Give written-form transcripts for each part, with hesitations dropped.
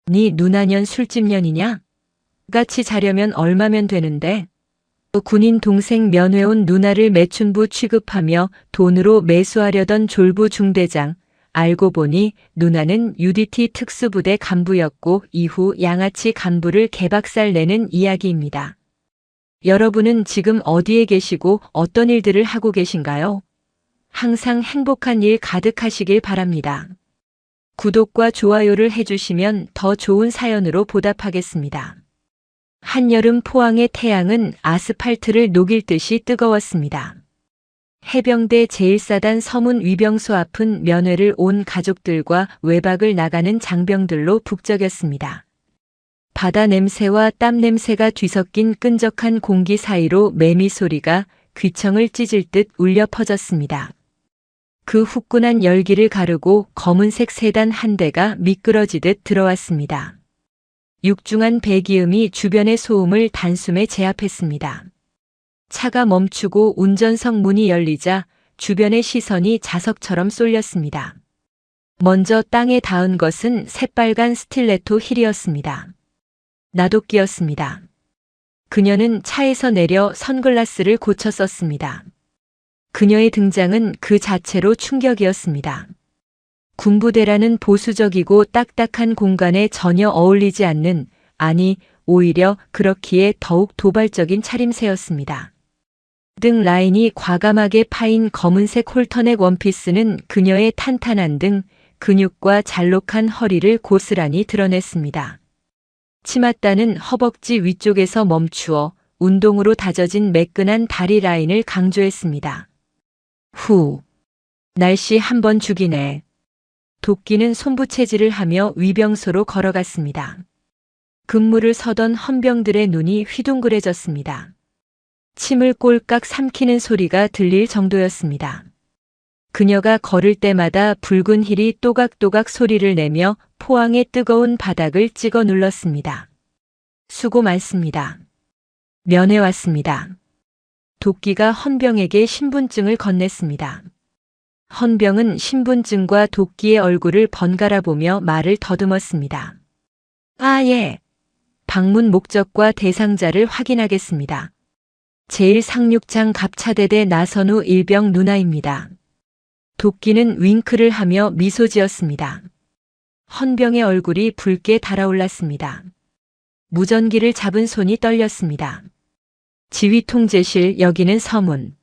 네 누나년 술집년이냐? 같이 자려면 얼마면 되는데? 군인 동생 면회온 누나를 매춘부 취급하며 돈으로 매수하려던 졸부 중대장. 알고 보니 누나는 UDT 특수부대 간부였고 이후 양아치 간부를 개박살 내는 이야기입니다. 여러분은 지금 어디에 계시고 어떤 일들을 하고 계신가요? 항상 행복한 일 가득하시길 바랍니다. 구독과 좋아요를 해주시면 더 좋은 사연으로 보답하겠습니다. 한여름 포항의 태양은 아스팔트를 녹일 듯이 뜨거웠습니다. 해병대 제1사단 서문 위병소 앞은 면회를 온 가족들과 외박을 나가는 장병들로 북적였습니다. 바다 냄새와 땀 냄새가 뒤섞인 끈적한 공기 사이로 매미 소리가 귀청을 찢을 듯 울려 퍼졌습니다. 그 후끈한 열기를 가르고 검은색 세단 한 대가 미끄러지듯 들어왔습니다. 육중한 배기음이 주변의 소음을 단숨에 제압했습니다. 차가 멈추고 운전석 문이 열리자 주변의 시선이 자석처럼 쏠렸습니다. 먼저 땅에 닿은 것은 새빨간 스틸레토 힐이었습니다. 나도끼였습니다. 그녀는 차에서 내려 선글라스를 고쳐 썼습니다. 그녀의 등장은 그 자체로 충격이었습니다. 군부대라는 보수적이고 딱딱한 공간에 전혀 어울리지 않는, 아니 오히려 그렇기에 더욱 도발적인 차림새였습니다. 등 라인이 과감하게 파인 검은색 홀터넥 원피스는 그녀의 탄탄한 등, 근육과 잘록한 허리를 고스란히 드러냈습니다. 치맛단은 허벅지 위쪽에서 멈추어 운동으로 다져진 매끈한 다리 라인을 강조했습니다. 후. 날씨 한번 죽이네. 도끼는 손부채질을 하며 위병소로 걸어갔습니다. 근무를 서던 헌병들의 눈이 휘둥그레졌습니다. 침을 꼴깍 삼키는 소리가 들릴 정도였습니다. 그녀가 걸을 때마다 붉은 힐이 또각또각 소리를 내며 포항의 뜨거운 바닥을 찍어 눌렀습니다. 수고 많습니다. 면회 왔습니다. 도끼가 헌병에게 신분증을 건넸습니다. 헌병은 신분증과 도끼의 얼굴을 번갈아 보며 말을 더듬었습니다. 아, 예. 방문 목적과 대상자를 확인하겠습니다. 제1상륙장 갑차대대 나선우 일병 누나입니다. 도끼는 윙크를 하며 미소 지었습니다. 헌병의 얼굴이 붉게 달아올랐습니다. 무전기를 잡은 손이 떨렸습니다. 지휘통제실, 여기는 서문.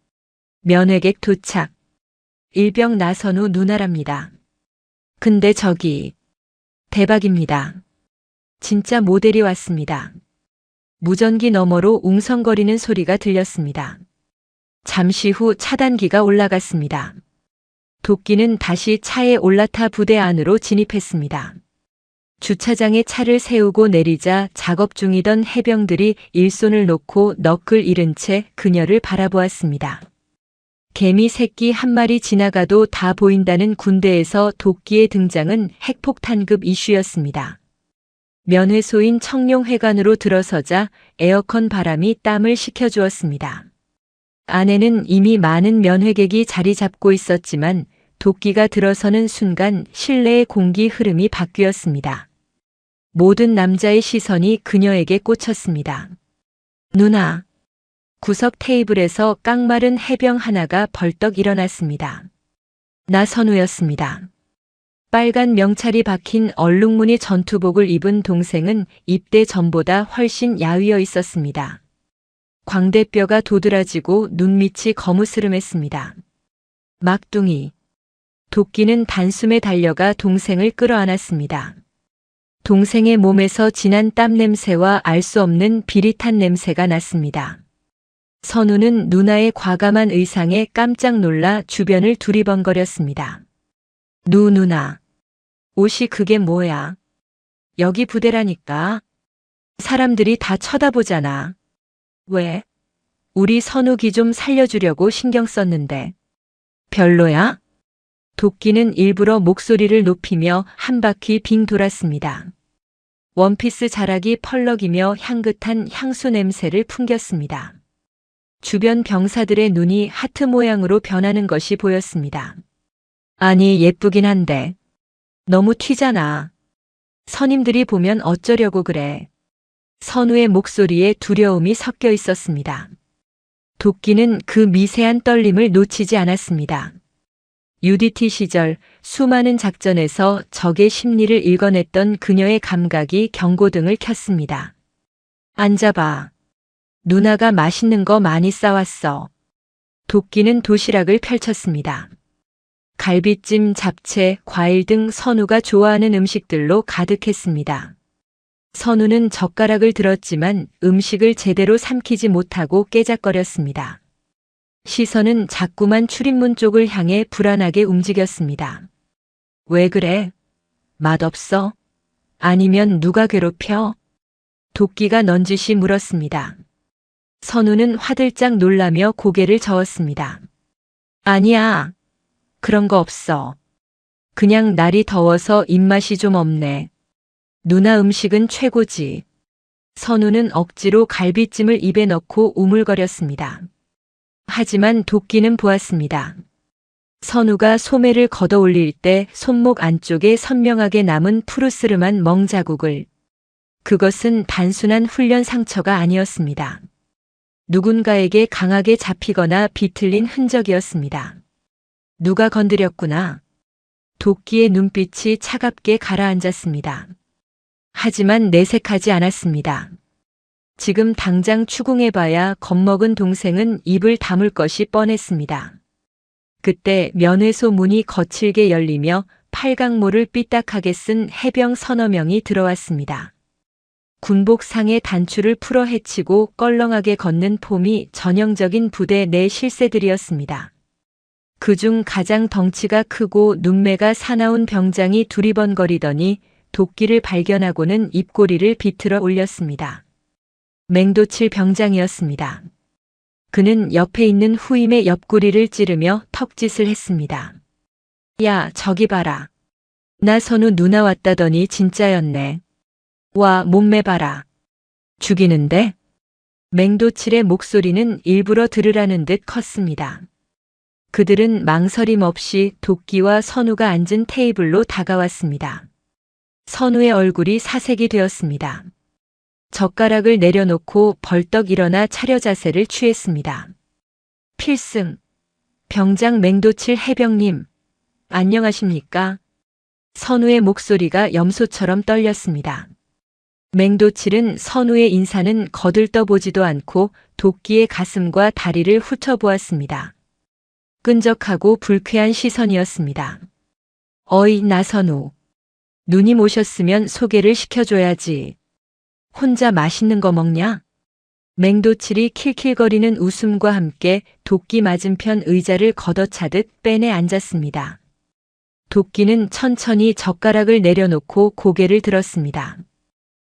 면회객 도착. 일병 나선우 누나랍니다. 근데 저기. 대박입니다. 진짜 모델이 왔습니다. 무전기 너머로 웅성거리는 소리가 들렸습니다. 잠시 후 차단기가 올라갔습니다. 도끼는 다시 차에 올라타 부대 안으로 진입했습니다. 주차장에 차를 세우고 내리자 작업 중이던 해병들이 일손을 놓고 넋을 잃은 채 그녀를 바라보았습니다. 개미 새끼 한 마리 지나가도 다 보인다는 군대에서 도끼의 등장은 핵폭탄급 이슈였습니다. 면회소인 청룡회관으로 들어서자 에어컨 바람이 땀을 식혀주었습니다. 안에는 이미 많은 면회객이 자리 잡고 있었지만 도끼가 들어서는 순간 실내의 공기 흐름이 바뀌었습니다. 모든 남자의 시선이 그녀에게 꽂혔습니다. 누나. 구석 테이블에서 깡마른 해병 하나가 벌떡 일어났습니다. 나선우였습니다. 빨간 명찰이 박힌 얼룩무늬 전투복을 입은 동생은 입대 전보다 훨씬 야위어 있었습니다. 광대뼈가 도드라지고 눈밑이 거무스름했습니다. 막둥이. 도끼는 단숨에 달려가 동생을 끌어안았습니다. 동생의 몸에서 진한 땀 냄새와 알 수 없는 비릿한 냄새가 났습니다. 선우는 누나의 과감한 의상에 깜짝 놀라 주변을 두리번거렸습니다. 누나. 옷이 그게 뭐야? 여기 부대라니까. 사람들이 다 쳐다보잖아. 왜? 우리 선욱이 좀 살려주려고 신경 썼는데. 별로야? 도끼는 일부러 목소리를 높이며 한 바퀴 빙 돌았습니다. 원피스 자락이 펄럭이며 향긋한 향수 냄새를 풍겼습니다. 주변 병사들의 눈이 하트 모양으로 변하는 것이 보였습니다. 아니, 예쁘긴 한데 너무 튀잖아. 선임들이 보면 어쩌려고 그래. 선우의 목소리에 두려움이 섞여 있었습니다. 도끼는 그 미세한 떨림을 놓치지 않았습니다. UDT 시절 수많은 작전에서 적의 심리를 읽어냈던 그녀의 감각이 경고등을 켰습니다. 앉아봐. 누나가 맛있는 거 많이 싸왔어. 도끼는 도시락을 펼쳤습니다. 갈비찜, 잡채, 과일 등 선우가 좋아하는 음식들로 가득했습니다. 선우는 젓가락을 들었지만 음식을 제대로 삼키지 못하고 깨작거렸습니다. 시선은 자꾸만 출입문 쪽을 향해 불안하게 움직였습니다. 왜 그래? 맛없어? 아니면 누가 괴롭혀? 도끼가 넌지시 물었습니다. 선우는 화들짝 놀라며 고개를 저었습니다. 아니야. 그런 거 없어. 그냥 날이 더워서 입맛이 좀 없네. 누나 음식은 최고지. 선우는 억지로 갈비찜을 입에 넣고 우물거렸습니다. 하지만 도끼는 보았습니다. 선우가 소매를 걷어 올릴 때 손목 안쪽에 선명하게 남은 푸르스름한 멍자국을. 그것은 단순한 훈련 상처가 아니었습니다. 누군가에게 강하게 잡히거나 비틀린 흔적이었습니다. 누가 건드렸구나. 도끼의 눈빛이 차갑게 가라앉았습니다. 하지만 내색하지 않았습니다. 지금 당장 추궁해봐야 겁먹은 동생은 입을 다물 것이 뻔했습니다. 그때 면회소 문이 거칠게 열리며 팔각모를 삐딱하게 쓴 해병 서너 명이 들어왔습니다. 군복상의 단추를 풀어 헤치고 껄렁하게 걷는 폼이 전형적인 부대 내 실세들이었습니다. 그중 가장 덩치가 크고 눈매가 사나운 병장이 두리번거리더니 도끼를 발견하고는 입꼬리를 비틀어 올렸습니다. 맹도칠 병장이었습니다. 그는 옆에 있는 후임의 옆구리를 찌르며 턱짓을 했습니다. 야, 저기 봐라. 나 선우 누나 왔다더니 진짜였네. 와, 몸매 봐라. 죽이는데? 맹도칠의 목소리는 일부러 들으라는 듯 컸습니다. 그들은 망설임 없이 도끼와 선우가 앉은 테이블로 다가왔습니다. 선우의 얼굴이 사색이 되었습니다. 젓가락을 내려놓고 벌떡 일어나 차려 자세를 취했습니다. 필승, 병장 맹도칠 해병님, 안녕하십니까? 선우의 목소리가 염소처럼 떨렸습니다. 맹도칠은 선우의 인사는 거들떠보지도 않고 도끼의 가슴과 다리를 훑어보았습니다. 끈적하고 불쾌한 시선이었습니다. 어이, 나선우. 누님 오셨으면 소개를 시켜줘야지. 혼자 맛있는 거 먹냐? 맹도칠이 킬킬거리는 웃음과 함께 도끼 맞은편 의자를 걷어차듯 뺀에 앉았습니다. 도끼는 천천히 젓가락을 내려놓고 고개를 들었습니다.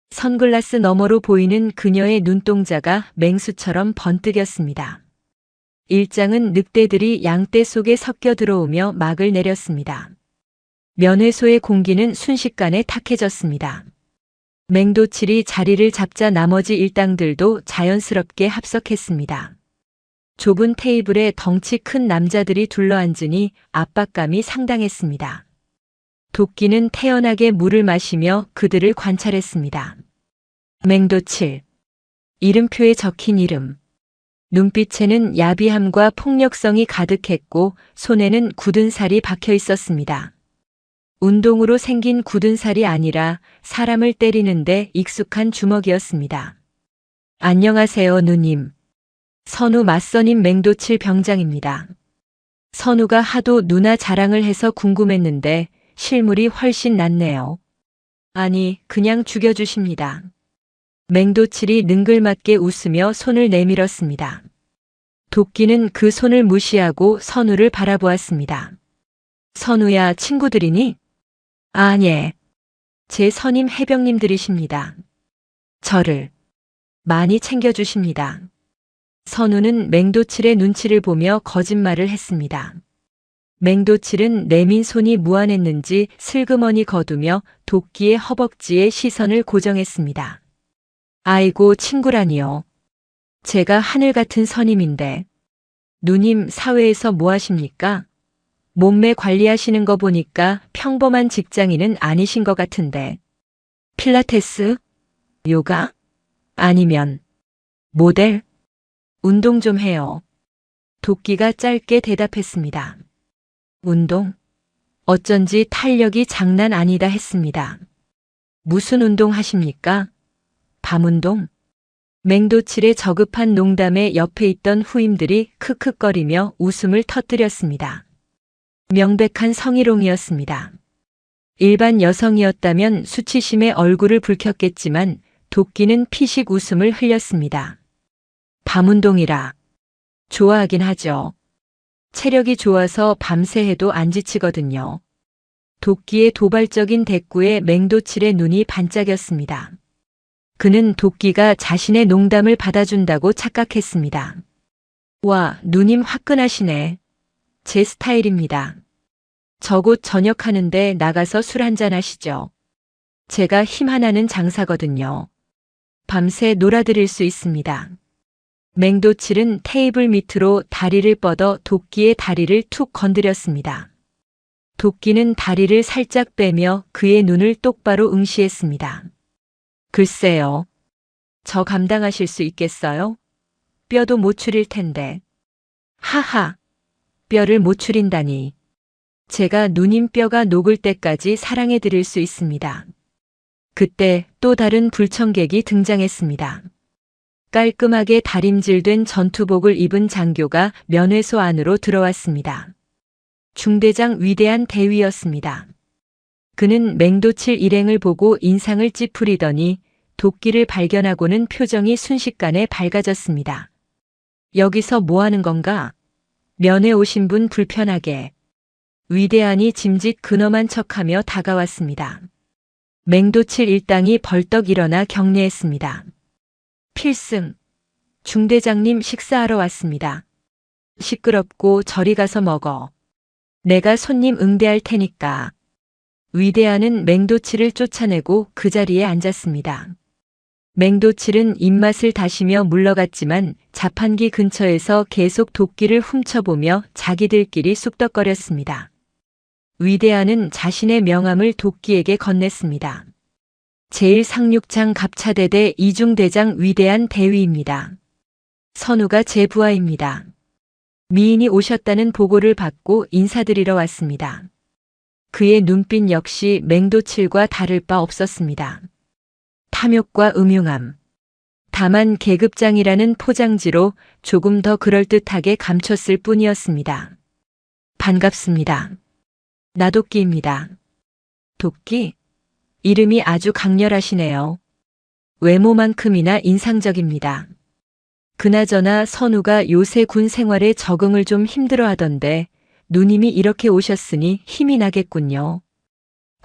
선글라스 너머로 보이는 그녀의 눈동자가 맹수처럼 번뜩였습니다. 일장은 늑대들이 양떼 속에 섞여 들어오며 막을 내렸습니다. 면회소의 공기는 순식간에 탁해졌습니다. 맹도칠이 자리를 잡자 나머지 일당들도 자연스럽게 합석했습니다. 좁은 테이블에 덩치 큰 남자들이 둘러앉으니 압박감이 상당했습니다. 도끼는 태연하게 물을 마시며 그들을 관찰했습니다. 맹도칠. 이름표에 적힌 이름. 눈빛에는 야비함과 폭력성이 가득했고 손에는 굳은 살이 박혀 있었습니다. 운동으로 생긴 굳은 살이 아니라 사람을 때리는데 익숙한 주먹이었습니다. 안녕하세요, 누님. 선우 맞선임 맹도칠 병장입니다. 선우가 하도 누나 자랑을 해서 궁금했는데 실물이 훨씬 낫네요. 아니, 그냥 죽여주십니다. 맹도칠이 능글맞게 웃으며 손을 내밀었습니다. 도끼는 그 손을 무시하고 선우를 바라보았습니다. 선우야, 친구들이니? 아니, 제 선임 해병님들이십니다. 저를 많이 챙겨주십니다. 선우는 맹도칠의 눈치를 보며 거짓말을 했습니다. 맹도칠은 내민 손이 무안했는지 슬그머니 거두며 도끼의 허벅지에 시선을 고정했습니다. 아이고, 친구라니요. 제가 하늘 같은 선임인데. 누님, 사회에서 뭐 하십니까? 몸매 관리하시는 거 보니까 평범한 직장인은 아니신 것 같은데. 필라테스? 요가? 아니면 모델? 운동 좀 해요. 도끼가 짧게 대답했습니다. 운동? 어쩐지 탄력이 장난 아니다 했습니다. 무슨 운동 하십니까? 밤운동? 맹도칠의 저급한 농담에 옆에 있던 후임들이 크크거리며 웃음을 터뜨렸습니다. 명백한 성희롱이었습니다. 일반 여성이었다면 수치심에 얼굴을 붉혔겠지만 도끼는 피식 웃음을 흘렸습니다. 밤운동이라. 좋아하긴 하죠. 체력이 좋아서 밤새 해도 안 지치거든요. 도끼의 도발적인 대꾸에 맹도칠의 눈이 반짝였습니다. 그는 도끼가 자신의 농담을 받아준다고 착각했습니다. 와, 누님 화끈하시네. 제 스타일입니다. 저 곧 저녁하는데 나가서 술 한잔 하시죠. 제가 힘 하나는 장사거든요. 밤새 놀아드릴 수 있습니다. 맹도칠은 테이블 밑으로 다리를 뻗어 도끼의 다리를 툭 건드렸습니다. 도끼는 다리를 살짝 빼며 그의 눈을 똑바로 응시했습니다. 글쎄요. 저 감당하실 수 있겠어요? 뼈도 못 추릴 텐데. 하하. 뼈를 못 추린다니. 제가 누님 뼈가 녹을 때까지 사랑해 드릴 수 있습니다. 그때 또 다른 불청객이 등장했습니다. 깔끔하게 다림질된 전투복을 입은 장교가 면회소 안으로 들어왔습니다. 중대장 위대한 대위였습니다. 그는 맹도칠 일행을 보고 인상을 찌푸리더니 도끼를 발견하고는 표정이 순식간에 밝아졌습니다. 여기서 뭐 하는 건가? 면회 오신 분 불편하게. 위대한이 짐짓 근엄한 척하며 다가왔습니다. 맹도칠 일당이 벌떡 일어나 경례했습니다. 필승, 중대장님 식사하러 왔습니다. 시끄럽고 저리 가서 먹어. 내가 손님 응대할 테니까. 위대한은 맹도칠을 쫓아내고 그 자리에 앉았습니다. 맹도칠은 입맛을 다시며 물러갔지만 자판기 근처에서 계속 도끼를 훔쳐보며 자기들끼리 쑥덕거렸습니다. 위대한은 자신의 명함을 도끼에게 건넸습니다. 제1상륙장 갑차대대 이중대장 위대한 대위입니다. 선우가 제 부하입니다. 미인이 오셨다는 보고를 받고 인사드리러 왔습니다. 그의 눈빛 역시 맹도칠과 다를 바 없었습니다. 탐욕과 음흉함. 다만 계급장이라는 포장지로 조금 더 그럴듯하게 감췄을 뿐이었습니다. 반갑습니다. 나도끼입니다. 도끼? 이름이 아주 강렬하시네요. 외모만큼이나 인상적입니다. 그나저나 선우가 요새 군 생활에 적응을 좀 힘들어하던데 누님이 이렇게 오셨으니 힘이 나겠군요.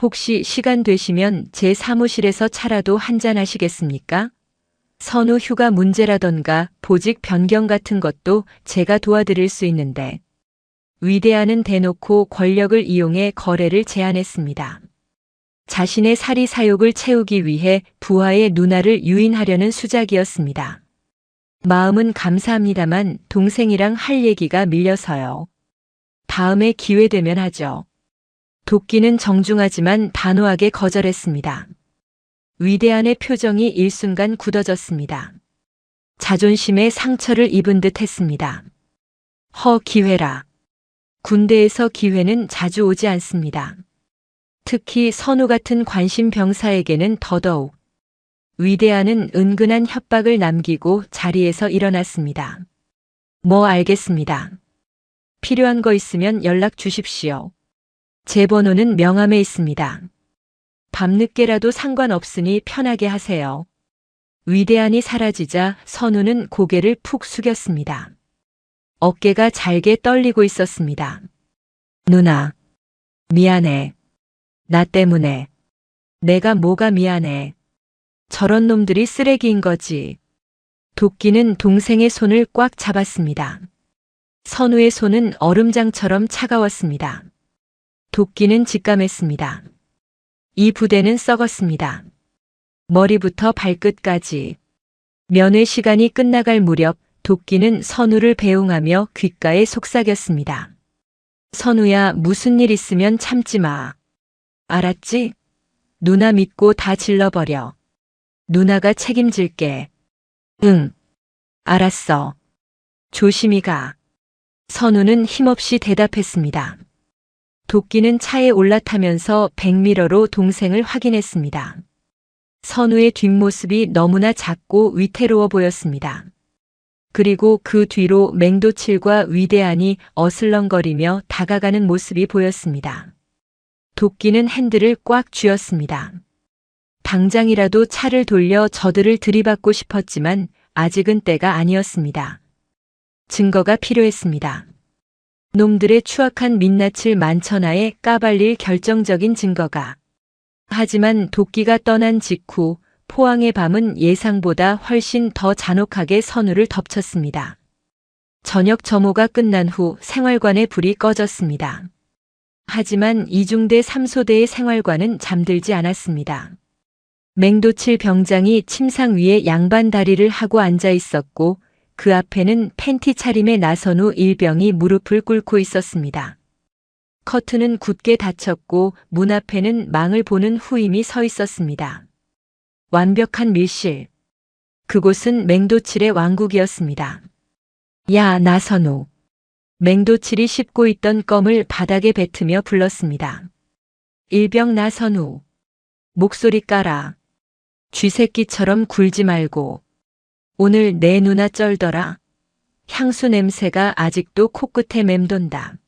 혹시 시간 되시면 제 사무실에서 차라도 한잔 하시겠습니까? 선우 휴가 문제라던가 보직 변경 같은 것도 제가 도와드릴 수 있는데. 위대한은 대놓고 권력을 이용해 거래를 제안했습니다. 자신의 사리 사욕을 채우기 위해 부하의 누나를 유인하려는 수작이었습니다. 마음은 감사합니다만 동생이랑 할 얘기가 밀려서요. 다음에 기회 되면 하죠. 도끼는 정중하지만 단호하게 거절했습니다. 위대한의 표정이 일순간 굳어졌습니다. 자존심에 상처를 입은 듯 했습니다. 기회라. 군대에서 기회는 자주 오지 않습니다. 특히 선우 같은 관심 병사에게는 더더욱. 위대한은 은근한 협박을 남기고 자리에서 일어났습니다. 뭐 알겠습니다. 필요한 거 있으면 연락 주십시오. 제 번호는 명함에 있습니다. 밤늦게라도 상관없으니 편하게 하세요. 위대한이 사라지자 선우는 고개를 푹 숙였습니다. 어깨가 잘게 떨리고 있었습니다. 누나, 미안해. 나 때문에. 내가 뭐가 미안해. 저런 놈들이 쓰레기인 거지. 도끼는 동생의 손을 꽉 잡았습니다. 선우의 손은 얼음장처럼 차가웠습니다. 도끼는 직감했습니다. 이 부대는 썩었습니다. 머리부터 발끝까지. 면회 시간이 끝나갈 무렵 도끼는 선우를 배웅하며 귓가에 속삭였습니다. 선우야, 무슨 일 있으면 참지 마. 알았지? 누나 믿고 다 질러버려. 누나가 책임질게. 응. 알았어. 조심히 가. 선우는 힘없이 대답했습니다. 도끼는 차에 올라타면서 백미러로 동생을 확인했습니다. 선우의 뒷모습이 너무나 작고 위태로워 보였습니다. 그리고 그 뒤로 맹도칠과 위대한이 어슬렁거리며 다가가는 모습이 보였습니다. 도끼는 핸들을 꽉 쥐었습니다. 당장이라도 차를 돌려 저들을 들이받고 싶었지만 아직은 때가 아니었습니다. 증거가 필요했습니다. 놈들의 추악한 민낯을 만천하에 까발릴 결정적인 증거가. 하지만 도끼가 떠난 직후 포항의 밤은 예상보다 훨씬 더 잔혹하게 선우를 덮쳤습니다. 저녁 점호가 끝난 후 생활관의 불이 꺼졌습니다. 하지만 이중대 3소대의 생활관은 잠들지 않았습니다. 맹도칠 병장이 침상 위에 양반 다리를 하고 앉아 있었고 그 앞에는 팬티 차림의 나선우 일병이 무릎을 꿇고 있었습니다. 커튼은 굳게 닫혔고 문 앞에는 망을 보는 후임이 서 있었습니다. 완벽한 밀실. 그곳은 맹도칠의 왕국이었습니다. 야, 나선우. 맹도칠이 씹고 있던 껌을 바닥에 뱉으며 불렀습니다. 일병 나선우. 목소리 까라. 쥐새끼처럼 굴지 말고. 오늘 내 누나 쩔더라. 향수 냄새가 아직도 코끝에 맴돈다.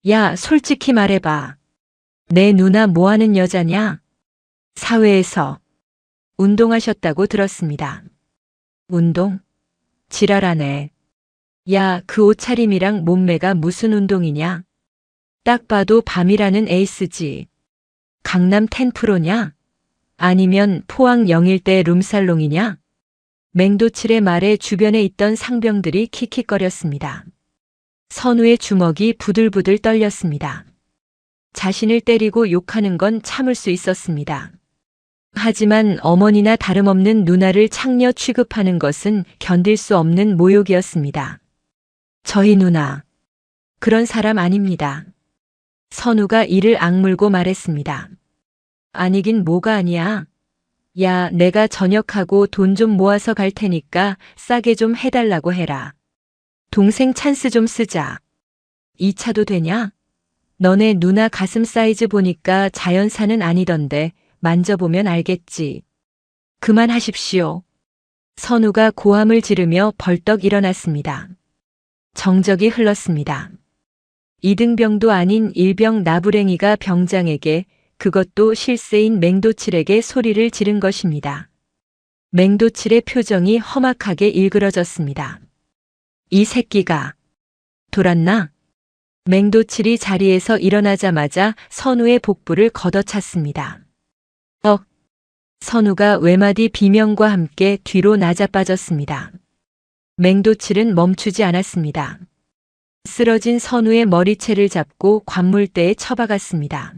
야, 솔직히 말해봐. 내 누나 뭐하는 여자냐? 사회에서 운동하셨다고 들었습니다. 운동? 지랄하네. 야, 그 옷차림이랑 몸매가 무슨 운동이냐? 딱 봐도 밤이라는 에이스지. 강남 10%냐? 아니면 포항 01대 룸살롱이냐? 맹도칠의 말에 주변에 있던 상병들이 킥킥거렸습니다. 선우의 주먹이 부들부들 떨렸습니다. 자신을 때리고 욕하는 건 참을 수 있었습니다. 하지만 어머니나 다름없는 누나를 창녀 취급하는 것은 견딜 수 없는 모욕이었습니다. 저희 누나. 그런 사람 아닙니다. 선우가 이를 악물고 말했습니다. 아니긴 뭐가 아니야. 야, 내가 전역하고 돈 좀 모아서 갈 테니까 싸게 좀 해달라고 해라. 동생 찬스 좀 쓰자. 2차도 되냐? 너네 누나 가슴 사이즈 보니까 자연사는 아니던데 만져보면 알겠지. 그만하십시오. 선우가 고함을 지르며 벌떡 일어났습니다. 정적이 흘렀습니다. 이등병도 아닌 일병 나부랭이가 병장에게, 그것도 실세인 맹도칠에게 소리를 지른 것입니다. 맹도칠의 표정이 험악하게 일그러졌습니다. 이 새끼가 돌았나? 맹도칠이 자리에서 일어나자마자 선우의 복부를 걷어찼습니다. 선우가 외마디 비명과 함께 뒤로 낮아빠졌습니다. 맹도칠은 멈추지 않았습니다. 쓰러진 선우의 머리채를 잡고 관물대에 처박았습니다.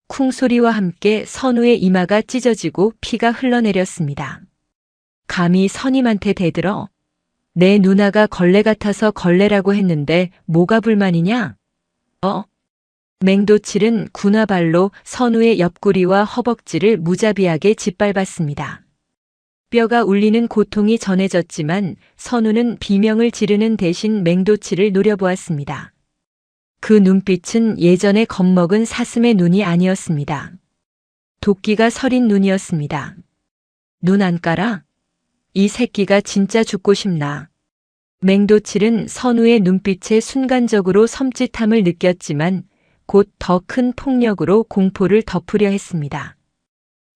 쿵 소리와 함께 선우의 이마가 찢어지고 피가 흘러내렸습니다. 감히 선임한테 대들어? 내 누나가 걸레 같아서 걸레라고 했는데 뭐가 불만이냐? 맹도칠은 군화발로 선우의 옆구리와 허벅지를 무자비하게 짓밟았습니다. 뼈가 울리는 고통이 전해졌지만 선우는 비명을 지르는 대신 맹도칠을 노려보았습니다. 그 눈빛은 예전에 겁먹은 사슴의 눈이 아니었습니다. 도끼가 서린 눈이었습니다. 눈 안 깔아? 이 새끼가 진짜 죽고 싶나? 맹도칠은 선우의 눈빛에 순간적으로 섬찟함을 느꼈지만 곧 더 큰 폭력으로 공포를 덮으려 했습니다.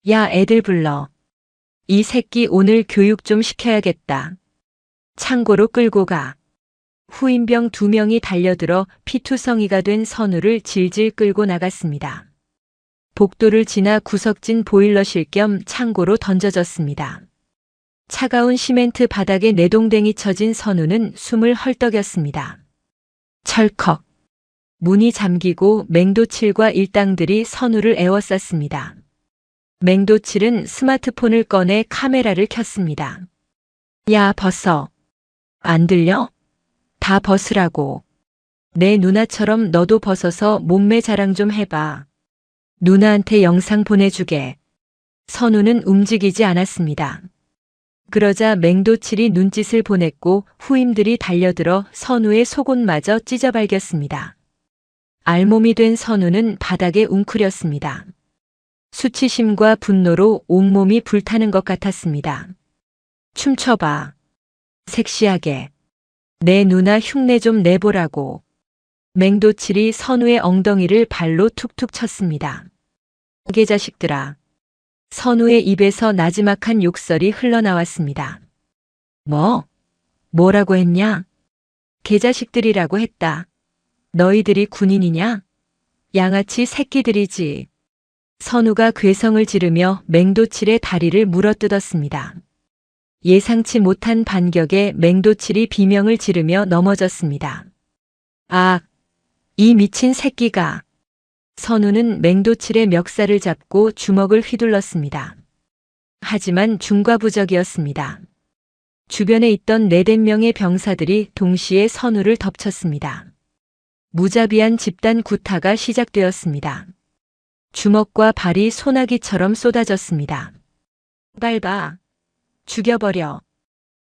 야, 애들 불러. 이 새끼 오늘 교육 좀 시켜야겠다. 창고로 끌고 가. 후임병 2명이 달려들어 피투성이가 된 선우를 질질 끌고 나갔습니다. 복도를 지나 구석진 보일러실 겸 창고로 던져졌습니다. 차가운 시멘트 바닥에 내동댕이 쳐진 선우는 숨을 헐떡였습니다. 철컥. 문이 잠기고 맹도칠과 일당들이 선우를 에워쌌습니다. 맹도칠은 스마트폰을 꺼내 카메라를 켰습니다. 야, 벗어. 안 들려? 다 벗으라고. 내 누나처럼 너도 벗어서 몸매 자랑 좀 해봐. 누나한테 영상 보내주게. 선우는 움직이지 않았습니다. 그러자 맹도칠이 눈짓을 보냈고 후임들이 달려들어 선우의 속옷마저 찢어발겼습니다. 알몸이 된 선우는 바닥에 웅크렸습니다. 수치심과 분노로 온몸이 불타는 것 같았습니다. 춤춰봐. 섹시하게. 내 누나 흉내 좀 내보라고. 맹도칠이 선우의 엉덩이를 발로 툭툭 쳤습니다. 개자식들아. 선우의 입에서 나지막한 욕설이 흘러나왔습니다. 뭐라고 했냐? 개자식들이라고 했다. 너희들이 군인이냐? 양아치 새끼들이지. 선우가 괴성을 지르며 맹도칠의 다리를 물어뜯었습니다. 예상치 못한 반격에 맹도칠이 비명을 지르며 넘어졌습니다. 아, 이 미친 새끼가. 선우는 맹도칠의 멱살을 잡고 주먹을 휘둘렀습니다. 하지만 중과부적이었습니다. 주변에 있던 4~5명의 병사들이 동시에 선우를 덮쳤습니다. 무자비한 집단 구타가 시작되었습니다. 주먹과 발이 소나기처럼 쏟아졌습니다. 밟아. 죽여버려.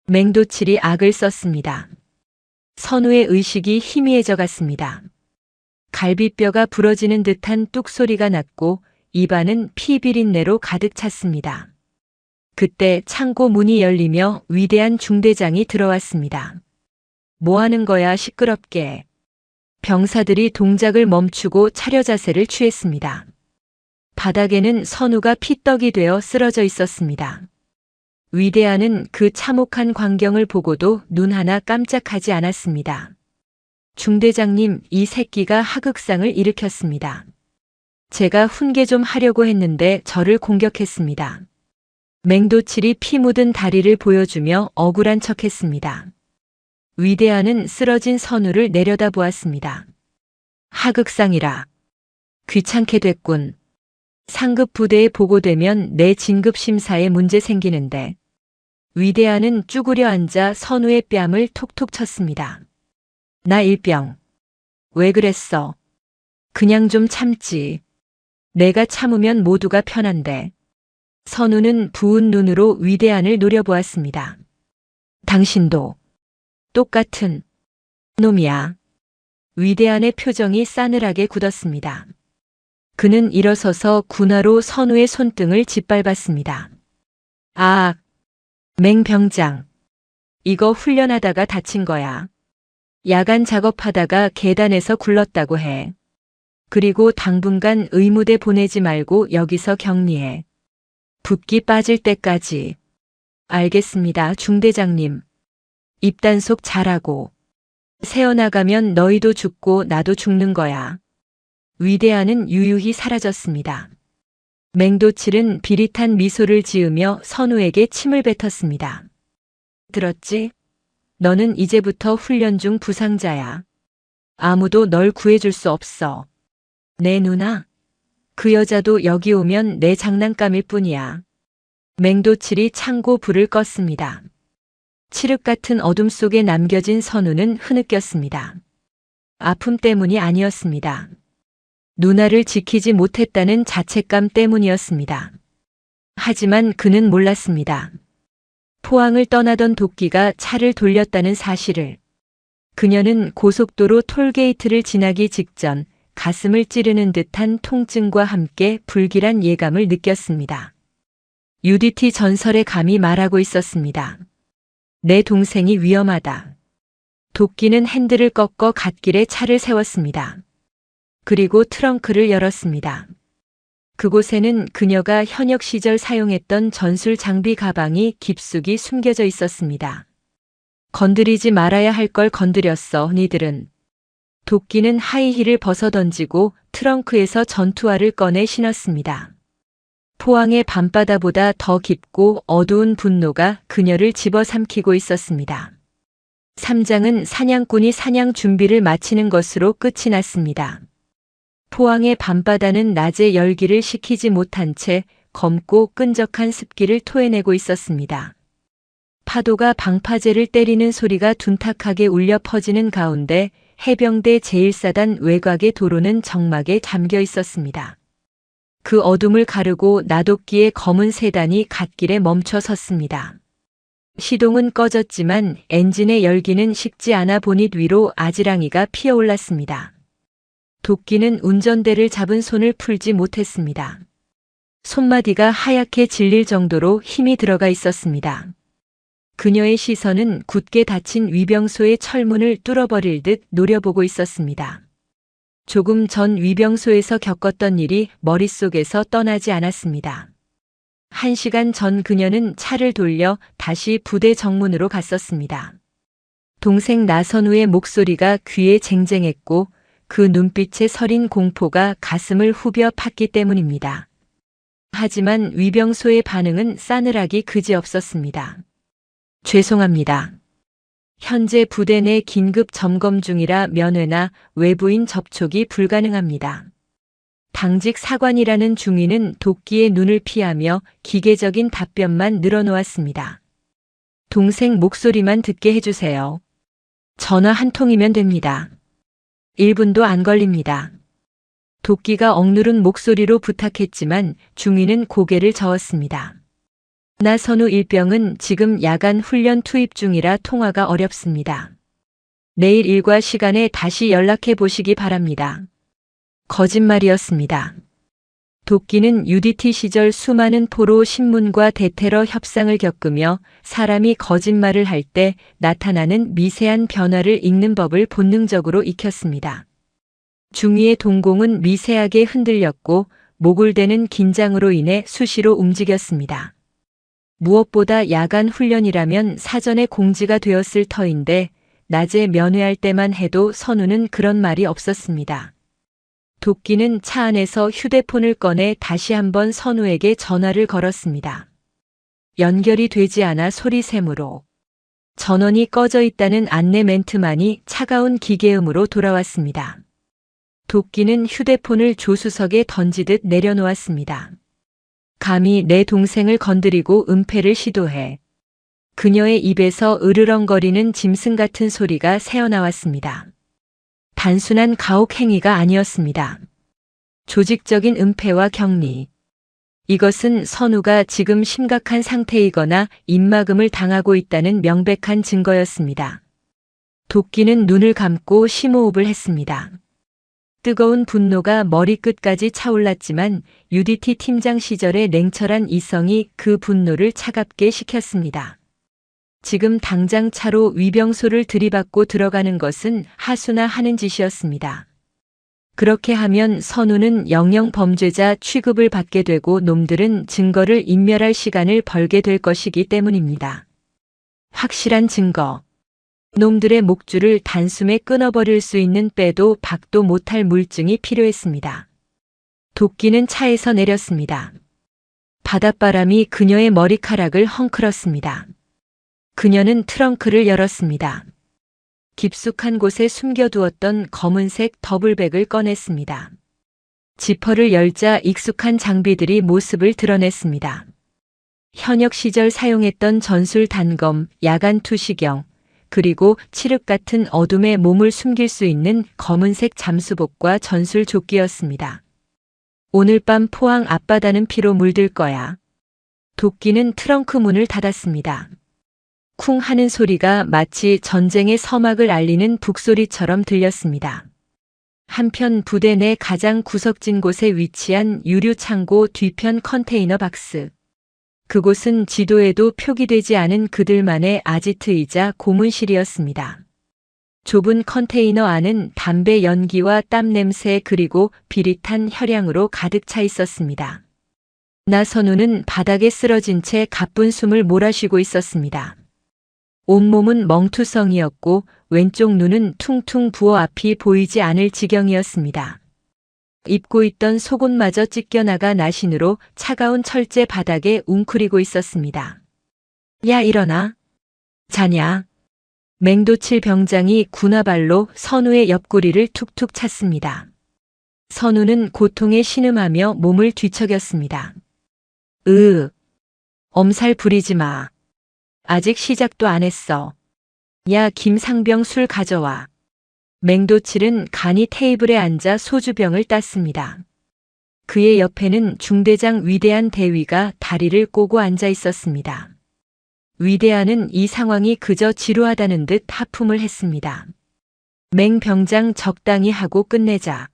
맹도칠이 악을 썼습니다. 선우의 의식이 희미해져 갔습니다. 갈비뼈가 부러지는 듯한 뚝소리가 났고 입안은 피 비린내로 가득 찼습니다. 그때 창고 문이 열리며 위대한 중대장이 들어왔습니다. 뭐 하는 거야 시끄럽게. 병사들이 동작을 멈추고 차려 자세를 취했습니다. 바닥에는 선우가 피떡이 되어 쓰러져 있었습니다. 위대한은 그 참혹한 광경을 보고도 눈 하나 깜짝하지 않았습니다. 중대장님, 이 새끼가 하극상을 일으켰습니다. 제가 훈계 좀 하려고 했는데 저를 공격했습니다. 맹도칠이 피 묻은 다리를 보여주며 억울한 척했습니다. 위대한은 쓰러진 선우를 내려다보았습니다. 하극상이라. 귀찮게 됐군. 상급 부대에 보고되면 내 진급 심사에 문제 생기는데. 위대한은 쭈그려 앉아 선우의 뺨을 톡톡 쳤습니다. 나 일병. 왜 그랬어? 그냥 좀 참지. 내가 참으면 모두가 편한데. 선우는 부은 눈으로 위대한을 노려보았습니다. 당신도 똑같은 놈이야. 위대한의 표정이 싸늘하게 굳었습니다. 그는 일어서서 군화로 선우의 손등을 짓밟았습니다. 아, 맹병장. 이거 훈련하다가 다친 거야. 야간 작업하다가 계단에서 굴렀다고 해. 그리고 당분간 의무대 보내지 말고 여기서 격리해. 붓기 빠질 때까지. 알겠습니다, 중대장님. 입단속 잘하고. 새어나가면 너희도 죽고 나도 죽는 거야. 위대한은 유유히 사라졌습니다. 맹도칠은 비릿한 미소를 지으며 선우에게 침을 뱉었습니다. 들었지? 너는 이제부터 훈련 중 부상자야. 아무도 널 구해줄 수 없어. 내 누나? 그 여자도 여기 오면 내 장난감일 뿐이야. 맹도칠이 창고 불을 껐습니다. 칠흑 같은 어둠 속에 남겨진 선우는 흐느꼈습니다. 아픔 때문이 아니었습니다. 누나를 지키지 못했다는 자책감 때문이었습니다. 하지만 그는 몰랐습니다. 포항을 떠나던 도끼가 차를 돌렸다는 사실을. 그녀는 고속도로 톨게이트를 지나기 직전 가슴을 찌르는 듯한 통증과 함께 불길한 예감을 느꼈습니다. UDT 전설의 감이 말하고 있었습니다. 내 동생이 위험하다. 도끼는 핸들을 꺾어 갓길에 차를 세웠습니다. 그리고 트렁크를 열었습니다. 그곳에는 그녀가 현역 시절 사용했던 전술 장비 가방이 깊숙이 숨겨져 있었습니다. 건드리지 말아야 할 걸 건드렸어, 니들은. 도끼는 하이힐을 벗어던지고 트렁크에서 전투화를 꺼내 신었습니다. 포항의 밤바다보다 더 깊고 어두운 분노가 그녀를 집어삼키고 있었습니다. 3장은 사냥꾼이 사냥 준비를 마치는 것으로 끝이 났습니다. 포항의 밤바다는 낮에 열기를 식히지 못한 채 검고 끈적한 습기를 토해내고 있었습니다. 파도가 방파제를 때리는 소리가 둔탁하게 울려 퍼지는 가운데 해병대 제1사단 외곽의 도로는 적막에 잠겨 있었습니다. 그 어둠을 가르고 나도끼의 검은 세단이 갓길에 멈춰 섰습니다. 시동은 꺼졌지만 엔진의 열기는 식지 않아 보닛 위로 아지랑이가 피어올랐습니다. 도끼는 운전대를 잡은 손을 풀지 못했습니다. 손마디가 하얗게 질릴 정도로 힘이 들어가 있었습니다. 그녀의 시선은 굳게 닫힌 위병소의 철문을 뚫어버릴 듯 노려보고 있었습니다. 조금 전 위병소에서 겪었던 일이 머릿속에서 떠나지 않았습니다. 1시간 전 그녀는 차를 돌려 다시 부대 정문으로 갔었습니다. 동생 나선우의 목소리가 귀에 쟁쟁했고 그 눈빛에 서린 공포가 가슴을 후벼 팠기 때문입니다. 하지만 위병소의 반응은 싸늘하기 그지없었습니다. 죄송합니다. 현재 부대 내 긴급 점검 중이라 면회나 외부인 접촉이 불가능합니다. 당직 사관이라는 중위는 도끼의 눈을 피하며 기계적인 답변만 늘어놓았습니다. 동생 목소리만 듣게 해주세요. 전화 한 통이면 됩니다. 1분도 안 걸립니다. 도끼가 억누른 목소리로 부탁했지만 중위는 고개를 저었습니다. 나선우 일병은 지금 야간 훈련 투입 중이라 통화가 어렵습니다. 내일 일과 시간에 다시 연락해 보시기 바랍니다. 거짓말이었습니다. 도끼는 UDT 시절 수많은 포로 신문과 대테러 협상을 겪으며 사람이 거짓말을 할 때 나타나는 미세한 변화를 읽는 법을 본능적으로 익혔습니다. 중위의 동공은 미세하게 흔들렸고 목을 대는 긴장으로 인해 수시로 움직였습니다. 무엇보다 야간 훈련이라면 사전에 공지가 되었을 터인데 낮에 면회할 때만 해도 선우는 그런 말이 없었습니다. 도끼는 차 안에서 휴대폰을 꺼내 다시 한번 선우에게 전화를 걸었습니다. 연결이 되지 않아 소리샘으로 전원이 꺼져 있다는 안내 멘트만이 차가운 기계음으로 돌아왔습니다. 도끼는 휴대폰을 조수석에 던지듯 내려놓았습니다. 감히 내 동생을 건드리고 은폐를 시도해. 그녀의 입에서 으르렁거리는 짐승 같은 소리가 새어나왔습니다. 단순한 가혹 행위가 아니었습니다. 조직적인 은폐와 격리. 이것은 선우가 지금 심각한 상태이거나 입막음을 당하고 있다는 명백한 증거였습니다. 도끼는 눈을 감고 심호흡을 했습니다. 뜨거운 분노가 머리끝까지 차올랐지만 UDT 팀장 시절의 냉철한 이성이 그 분노를 차갑게 식혔습니다. 지금 당장 차로 위병소를 들이받고 들어가는 것은 하수나 하는 짓이었습니다. 그렇게 하면 선우는 영영 범죄자 취급을 받게 되고 놈들은 증거를 인멸할 시간을 벌게 될 것이기 때문입니다. 확실한 증거. 놈들의 목줄을 단숨에 끊어버릴 수 있는 빼도 박도 못할 물증이 필요했습니다. 도끼는 차에서 내렸습니다. 바닷바람이 그녀의 머리카락을 헝클었습니다. 그녀는 트렁크를 열었습니다. 깊숙한 곳에 숨겨두었던 검은색 더블백을 꺼냈습니다. 지퍼를 열자 익숙한 장비들이 모습을 드러냈습니다. 현역 시절 사용했던 전술 단검, 야간 투시경, 그리고 칠흑 같은 어둠에 몸을 숨길 수 있는 검은색 잠수복과 전술 조끼였습니다. 오늘 밤 포항 앞바다는 피로 물들 거야. 도끼는 트렁크 문을 닫았습니다. 쿵 하는 소리가 마치 전쟁의 서막을 알리는 북소리처럼 들렸습니다. 한편 부대 내 가장 구석진 곳에 위치한 유류 창고 뒤편 컨테이너 박스. 그곳은 지도에도 표기되지 않은 그들만의 아지트이자 고문실이었습니다. 좁은 컨테이너 안은 담배 연기와 땀 냄새 그리고 비릿한 혈향으로 가득 차 있었습니다. 나선우는 바닥에 쓰러진 채 가쁜 숨을 몰아쉬고 있었습니다. 온몸은 멍투성이었고 왼쪽 눈은 퉁퉁 부어 앞이 보이지 않을 지경이었습니다. 입고 있던 속옷마저 찢겨나가 나신으로 차가운 철제 바닥에 웅크리고 있었습니다. 야 일어나. 자냐. 맹도칠 병장이 군화발로 선우의 옆구리를 툭툭 찼습니다. 선우는 고통에 신음하며 몸을 뒤척였습니다. 엄살 부리지 마. 아직 시작도 안 했어. 야 김상병 술 가져와. 맹도칠은 간이 테이블에 앉아 소주병을 땄습니다. 그의 옆에는 중대장 위대한 대위가 다리를 꼬고 앉아 있었습니다. 위대한은 이 상황이 그저 지루하다는 듯 하품을 했습니다. 맹병장 적당히 하고 끝내자.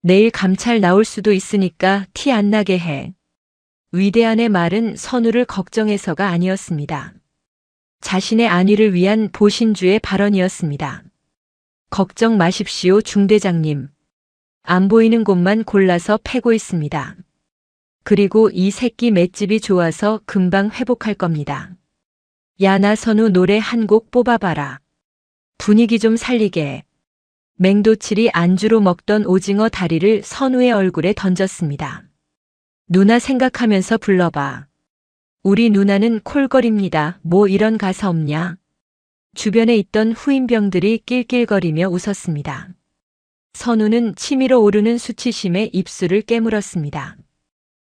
내일 감찰 나올 수도 있으니까 티 안 나게 해. 위대한의 말은 선우를 걱정해서가 아니었습니다. 자신의 안위를 위한 보신주의 발언이었습니다. 걱정 마십시오, 중대장님. 안 보이는 곳만 골라서 패고 있습니다. 그리고 이 새끼 맷집이 좋아서 금방 회복할 겁니다. 야, 나 선우 노래 한 곡 뽑아봐라. 분위기 좀 살리게. 맹도칠이 안주로 먹던 오징어 다리를 선우의 얼굴에 던졌습니다. 누나 생각하면서 불러봐. 우리 누나는 콜걸입니다. 뭐 이런 가사 없냐? 주변에 있던 후임병들이 낄낄거리며 웃었습니다. 선우는 치밀어 오르는 수치심에 입술을 깨물었습니다.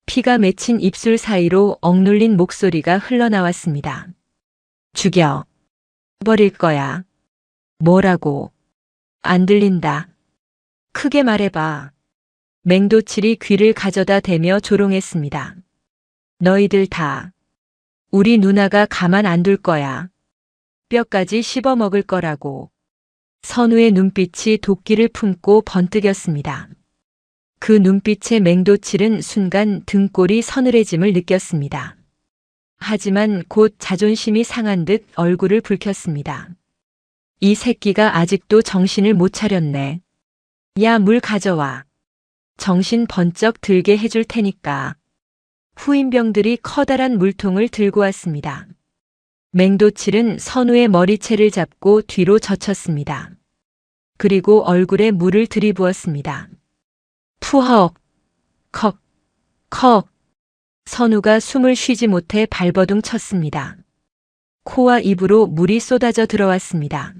피가 맺힌 입술 사이로 억눌린 목소리가 흘러나왔습니다. 죽여. 버릴 거야. 뭐라고? 안 들린다. 크게 말해봐. 맹도칠이 귀를 가져다 대며 조롱했습니다. 너희들 다. 우리 누나가 가만 안 둘 거야. 뼈까지 씹어 먹을 거라고. 선우의 눈빛이 도끼를 품고 번뜩였습니다. 그 눈빛에 맹도칠은 순간 등골이 서늘해짐을 느꼈습니다. 하지만 곧 자존심이 상한 듯 얼굴을 붉혔습니다. 이 새끼가 아직도 정신을 못 차렸네. 야, 물 가져와. 정신 번쩍 들게 해줄 테니까. 후임병들이 커다란 물통을 들고 왔습니다. 맹도칠은 선우의 머리채를 잡고 뒤로 젖혔습니다. 그리고 얼굴에 물을 들이부었습니다. 푸헉, 컥, 컥. 선우가 숨을 쉬지 못해 발버둥 쳤습니다. 코와 입으로 물이 쏟아져 들어왔습니다.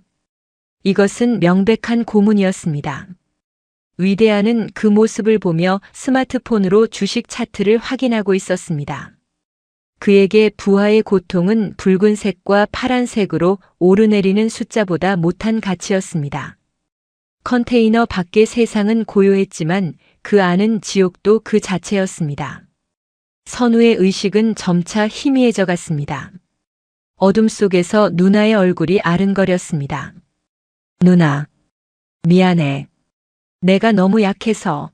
이것은 명백한 고문이었습니다. 위대한은 그 모습을 보며 스마트폰으로 주식 차트를 확인하고 있었습니다. 그에게 부하의 고통은 붉은색과 파란색으로 오르내리는 숫자보다 못한 가치였습니다. 컨테이너 밖의 세상은 고요했지만 그 안은 지옥도 그 자체였습니다. 선우의 의식은 점차 희미해져 갔습니다. 어둠 속에서 누나의 얼굴이 아른거렸습니다. 누나, 미안해. 내가 너무 약해서.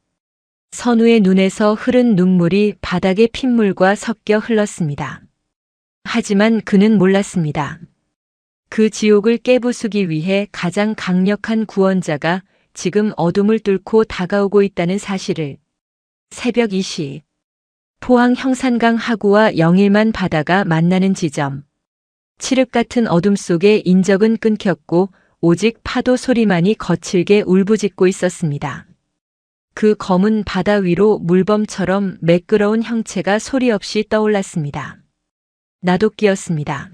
선우의 눈에서 흐른 눈물이 바닥의 핏물과 섞여 흘렀습니다. 하지만 그는 몰랐습니다. 그 지옥을 깨부수기 위해 가장 강력한 구원자가 지금 어둠을 뚫고 다가오고 있다는 사실을. 새벽 2시. 포항 형산강 하구와 영일만 바다가 만나는 지점. 칠흑 같은 어둠 속에 인적은 끊겼고 오직 파도 소리만이 거칠게 울부짖고 있었습니다. 그 검은 바다 위로 물범처럼 매끄러운 형체가 소리 없이 떠올랐습니다. 나도끼였습니다.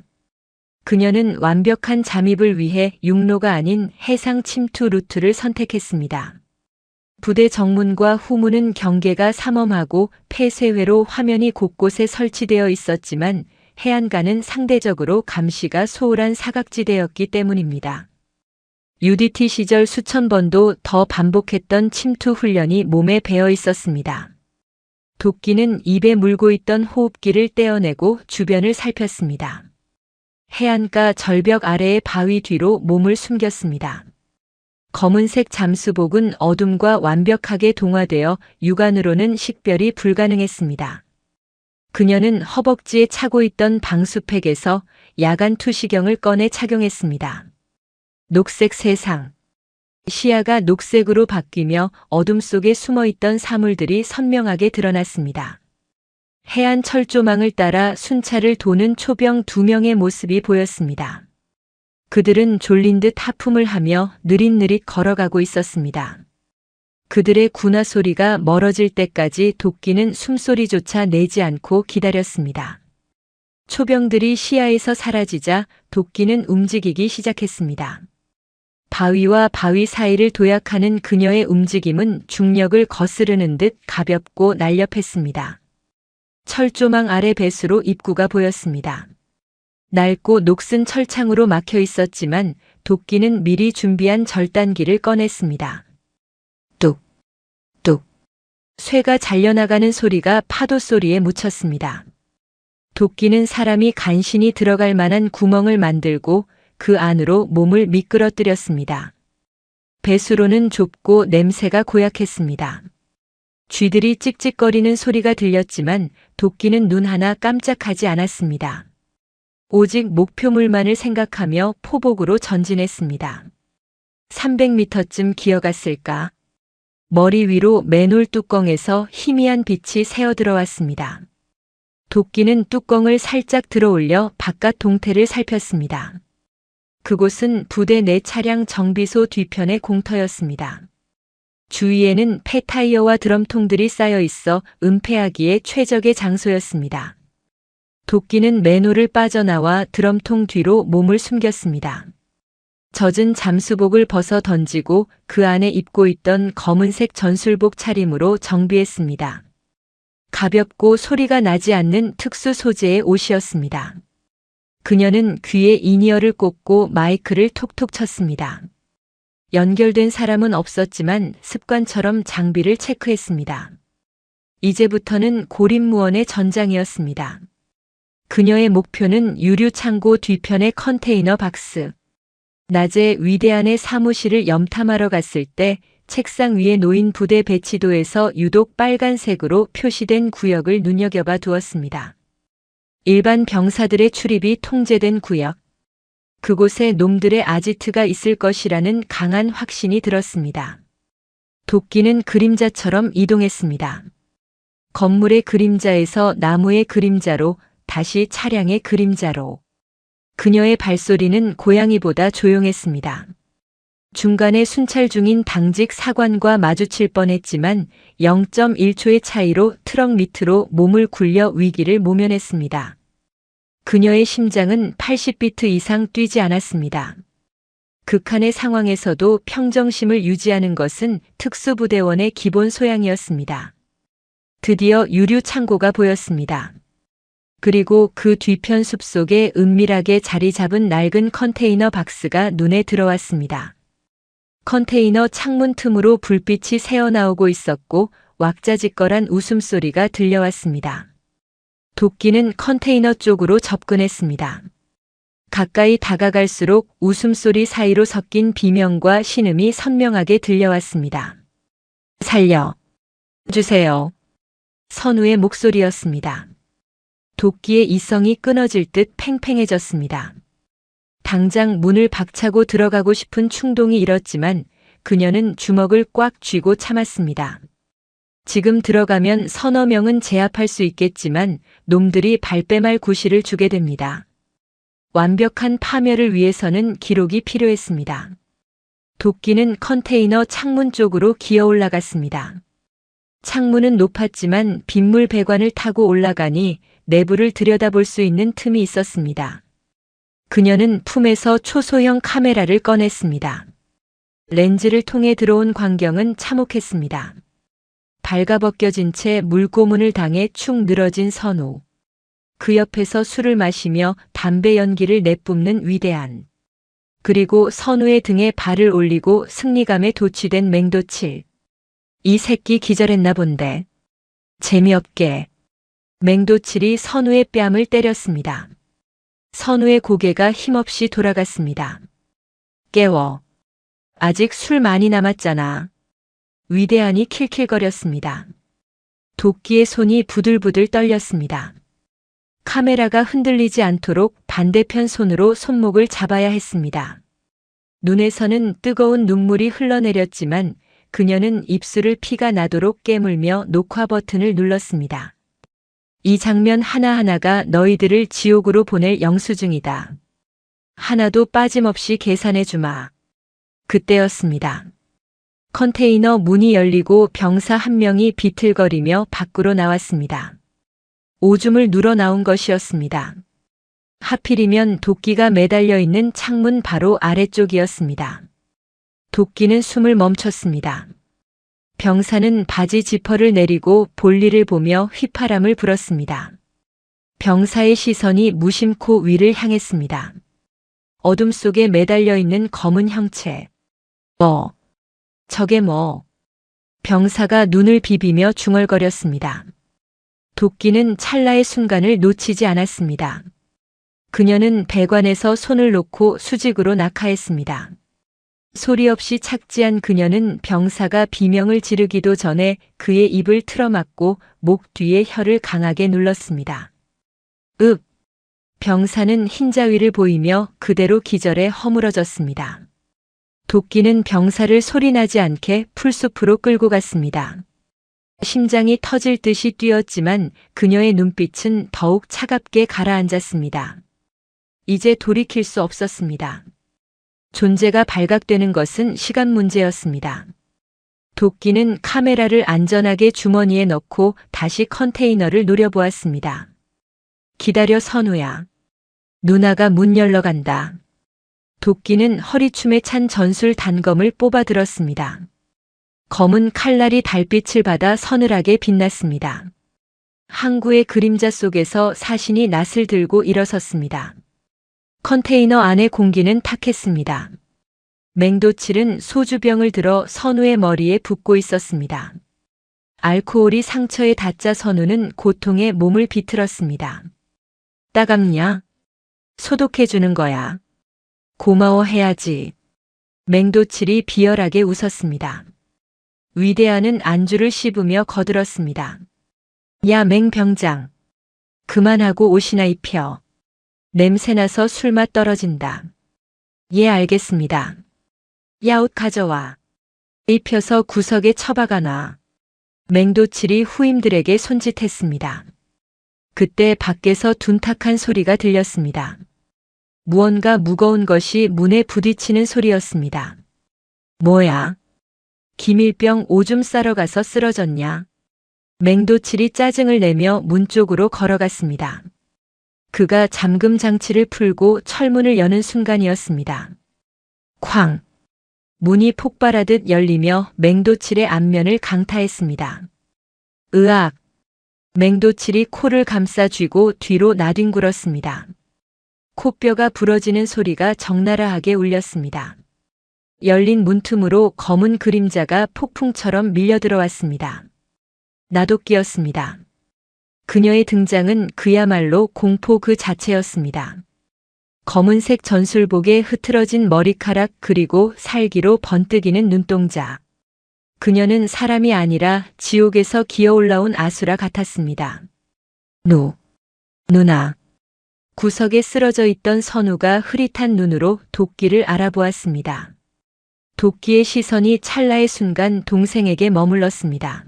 그녀는 완벽한 잠입을 위해 육로가 아닌 해상 침투 루트를 선택했습니다. 부대 정문과 후문은 경계가 삼엄하고 폐쇄회로 화면이 곳곳에 설치되어 있었지만 해안가는 상대적으로 감시가 소홀한 사각지대였기 때문입니다. UDT 시절 수천 번도 더 반복했던 침투 훈련이 몸에 배어 있었습니다. 도끼는 입에 물고 있던 호흡기를 떼어내고 주변을 살폈습니다. 해안가 절벽 아래의 바위 뒤로 몸을 숨겼습니다. 검은색 잠수복은 어둠과 완벽하게 동화되어 육안으로는 식별이 불가능했습니다. 그녀는 허벅지에 차고 있던 방수팩에서 야간 투시경을 꺼내 착용했습니다. 녹색 세상. 시야가 녹색으로 바뀌며 어둠 속에 숨어있던 사물들이 선명하게 드러났습니다. 해안 철조망을 따라 순찰을 도는 초병 2명의 모습이 보였습니다. 그들은 졸린 듯 하품을 하며 느릿느릿 걸어가고 있었습니다. 그들의 군화 소리가 멀어질 때까지 도끼는 숨소리조차 내지 않고 기다렸습니다. 초병들이 시야에서 사라지자 도끼는 움직이기 시작했습니다. 바위와 바위 사이를 도약하는 그녀의 움직임은 중력을 거스르는 듯 가볍고 날렵했습니다. 철조망 아래 배수로 입구가 보였습니다. 낡고 녹슨 철창으로 막혀 있었지만 도끼는 미리 준비한 절단기를 꺼냈습니다. 뚝, 뚝. 쇠가 잘려나가는 소리가 파도 소리에 묻혔습니다. 도끼는 사람이 간신히 들어갈 만한 구멍을 만들고 그 안으로 몸을 미끄러뜨렸습니다. 배수로는 좁고 냄새가 고약했습니다. 쥐들이 찍찍거리는 소리가 들렸지만 도끼는 눈 하나 깜짝하지 않았습니다. 오직 목표물만을 생각하며 포복으로 전진했습니다. 300m쯤 기어갔을까? 머리 위로 맨홀 뚜껑에서 희미한 빛이 새어 들어왔습니다. 도끼는 뚜껑을 살짝 들어올려 바깥 동태를 살폈습니다. 그곳은 부대 내 차량 정비소 뒤편의 공터였습니다. 주위에는 폐타이어와 드럼통들이 쌓여 있어 은폐하기에 최적의 장소였습니다. 도끼는 맨홀을 빠져나와 드럼통 뒤로 몸을 숨겼습니다. 젖은 잠수복을 벗어 던지고 그 안에 입고 있던 검은색 전술복 차림으로 정비했습니다. 가볍고 소리가 나지 않는 특수 소재의 옷이었습니다. 그녀는 귀에 이니어를 꽂고 마이크를 톡톡 쳤습니다. 연결된 사람은 없었지만 습관처럼 장비를 체크했습니다. 이제부터는 고립무원의 전장이었습니다. 그녀의 목표는 유류 창고 뒤편의 컨테이너 박스. 낮에 위대안의 사무실을 염탐하러 갔을 때 책상 위에 놓인 부대 배치도에서 유독 빨간색으로 표시된 구역을 눈여겨봐 두었습니다. 일반 병사들의 출입이 통제된 구역. 그곳에 놈들의 아지트가 있을 것이라는 강한 확신이 들었습니다. 도끼는 그림자처럼 이동했습니다. 건물의 그림자에서 나무의 그림자로 다시 차량의 그림자로. 그녀의 발소리는 고양이보다 조용했습니다. 중간에 순찰 중인 당직 사관과 마주칠 뻔했지만 0.1초의 차이로 트럭 밑으로 몸을 굴려 위기를 모면했습니다. 그녀의 심장은 80비트 이상 뛰지 않았습니다. 극한의 상황에서도 평정심을 유지하는 것은 특수부대원의 기본 소양이었습니다. 드디어 유류 창고가 보였습니다. 그리고 그 뒤편 숲속에 은밀하게 자리 잡은 낡은 컨테이너 박스가 눈에 들어왔습니다. 컨테이너 창문 틈으로 불빛이 새어나오고 있었고 왁자지껄한 웃음소리가 들려왔습니다. 도끼는 컨테이너 쪽으로 접근했습니다. 가까이 다가갈수록 웃음소리 사이로 섞인 비명과 신음이 선명하게 들려왔습니다. 살려 주세요. 선우의 목소리였습니다. 도끼의 이성이 끊어질 듯 팽팽해졌습니다. 당장 문을 박차고 들어가고 싶은 충동이 일었지만 그녀는 주먹을 꽉 쥐고 참았습니다. 지금 들어가면 서너 명은 제압할 수 있겠지만 놈들이 발뺌할 구실을 주게 됩니다. 완벽한 파멸을 위해서는 기록이 필요했습니다. 도끼는 컨테이너 창문 쪽으로 기어 올라갔습니다. 창문은 높았지만 빗물 배관을 타고 올라가니 내부를 들여다볼 수 있는 틈이 있었습니다. 그녀는 품에서 초소형 카메라를 꺼냈습니다. 렌즈를 통해 들어온 광경은 참혹했습니다. 발가벗겨진 채 물고문을 당해 축 늘어진 선우. 그 옆에서 술을 마시며 담배 연기를 내뿜는 위대한. 그리고 선우의 등에 발을 올리고 승리감에 도취된 맹도칠. 이 새끼 기절했나 본데. 재미없게. 맹도칠이 선우의 뺨을 때렸습니다. 선우의 고개가 힘없이 돌아갔습니다. 깨워. 아직 술 많이 남았잖아. 위대한이 킬킬거렸습니다. 도끼의 손이 부들부들 떨렸습니다. 카메라가 흔들리지 않도록 반대편 손으로 손목을 잡아야 했습니다. 눈에서는 뜨거운 눈물이 흘러내렸지만 그녀는 입술을 피가 나도록 깨물며 녹화 버튼을 눌렀습니다. 이 장면 하나하나가 너희들을 지옥으로 보낼 영수증이다. 하나도 빠짐없이 계산해주마. 그때였습니다. 컨테이너 문이 열리고 병사 한 명이 비틀거리며 밖으로 나왔습니다. 오줌을 누러 나온 것이었습니다. 하필이면 도끼가 매달려 있는 창문 바로 아래쪽이었습니다. 도끼는 숨을 멈췄습니다. 병사는 바지 지퍼를 내리고 볼일을 보며 휘파람을 불었습니다. 병사의 시선이 무심코 위를 향했습니다. 어둠 속에 매달려 있는 검은 형체. 저게 뭐? 병사가 눈을 비비며 중얼거렸습니다. 도끼는 찰나의 순간을 놓치지 않았습니다. 그녀는 배관에서 손을 놓고 수직으로 낙하했습니다. 소리 없이 착지한 그녀는 병사가 비명을 지르기도 전에 그의 입을 틀어막고 목 뒤에 혀를 강하게 눌렀습니다. 읍! 병사는 흰자위를 보이며 그대로 기절해 허물어졌습니다. 도끼는 병사를 소리나지 않게 풀숲으로 끌고 갔습니다. 심장이 터질 듯이 뛰었지만 그녀의 눈빛은 더욱 차갑게 가라앉았습니다. 이제 돌이킬 수 없었습니다. 존재가 발각되는 것은 시간 문제였습니다. 도끼는 카메라를 안전하게 주머니에 넣고 다시 컨테이너를 노려보았습니다. 기다려 선우야. 누나가 문 열러 간다. 도끼는 허리춤에 찬 전술 단검을 뽑아들었습니다. 검은 칼날이 달빛을 받아 서늘하게 빛났습니다. 항구의 그림자 속에서 사신이 낫을 들고 일어섰습니다. 컨테이너 안의 공기는 탁했습니다. 맹도칠은 소주병을 들어 선우의 머리에 붓고 있었습니다. 알코올이 상처에 닿자 선우는 고통에 몸을 비틀었습니다. 따갑냐? 소독해주는 거야. 고마워해야지. 맹도칠이 비열하게 웃었습니다. 위대한은 안주를 씹으며 거들었습니다. 야 맹병장. 그만하고 옷이나 입혀. 냄새나서 술맛 떨어진다. 예 알겠습니다. 야 옷 가져와. 입혀서 구석에 처박아 놔. 맹도칠이 후임들에게 손짓했습니다. 그때 밖에서 둔탁한 소리가 들렸습니다. 무언가 무거운 것이 문에 부딪히는 소리였습니다. 뭐야? 김일병 오줌 싸러 가서 쓰러졌냐? 맹도칠이 짜증을 내며 문 쪽으로 걸어갔습니다. 그가 잠금 장치를 풀고 철문을 여는 순간이었습니다. 쾅! 문이 폭발하듯 열리며 맹도칠의 안면을 강타했습니다. 으악! 맹도칠이 코를 감싸 쥐고 뒤로 나뒹굴었습니다. 코뼈가 부러지는 소리가 적나라하게 울렸습니다. 열린 문틈으로 검은 그림자가 폭풍처럼 밀려들어왔습니다. 나도끼였습니다. 그녀의 등장은 그야말로 공포 그 자체였습니다. 검은색 전술복에 흐트러진 머리카락 그리고 살기로 번뜩이는 눈동자. 그녀는 사람이 아니라 지옥에서 기어올라온 아수라 같았습니다. 누나. 구석에 쓰러져 있던 선우가 흐릿한 눈으로 도끼를 알아보았습니다. 도끼의 시선이 찰나의 순간 동생에게 머물렀습니다.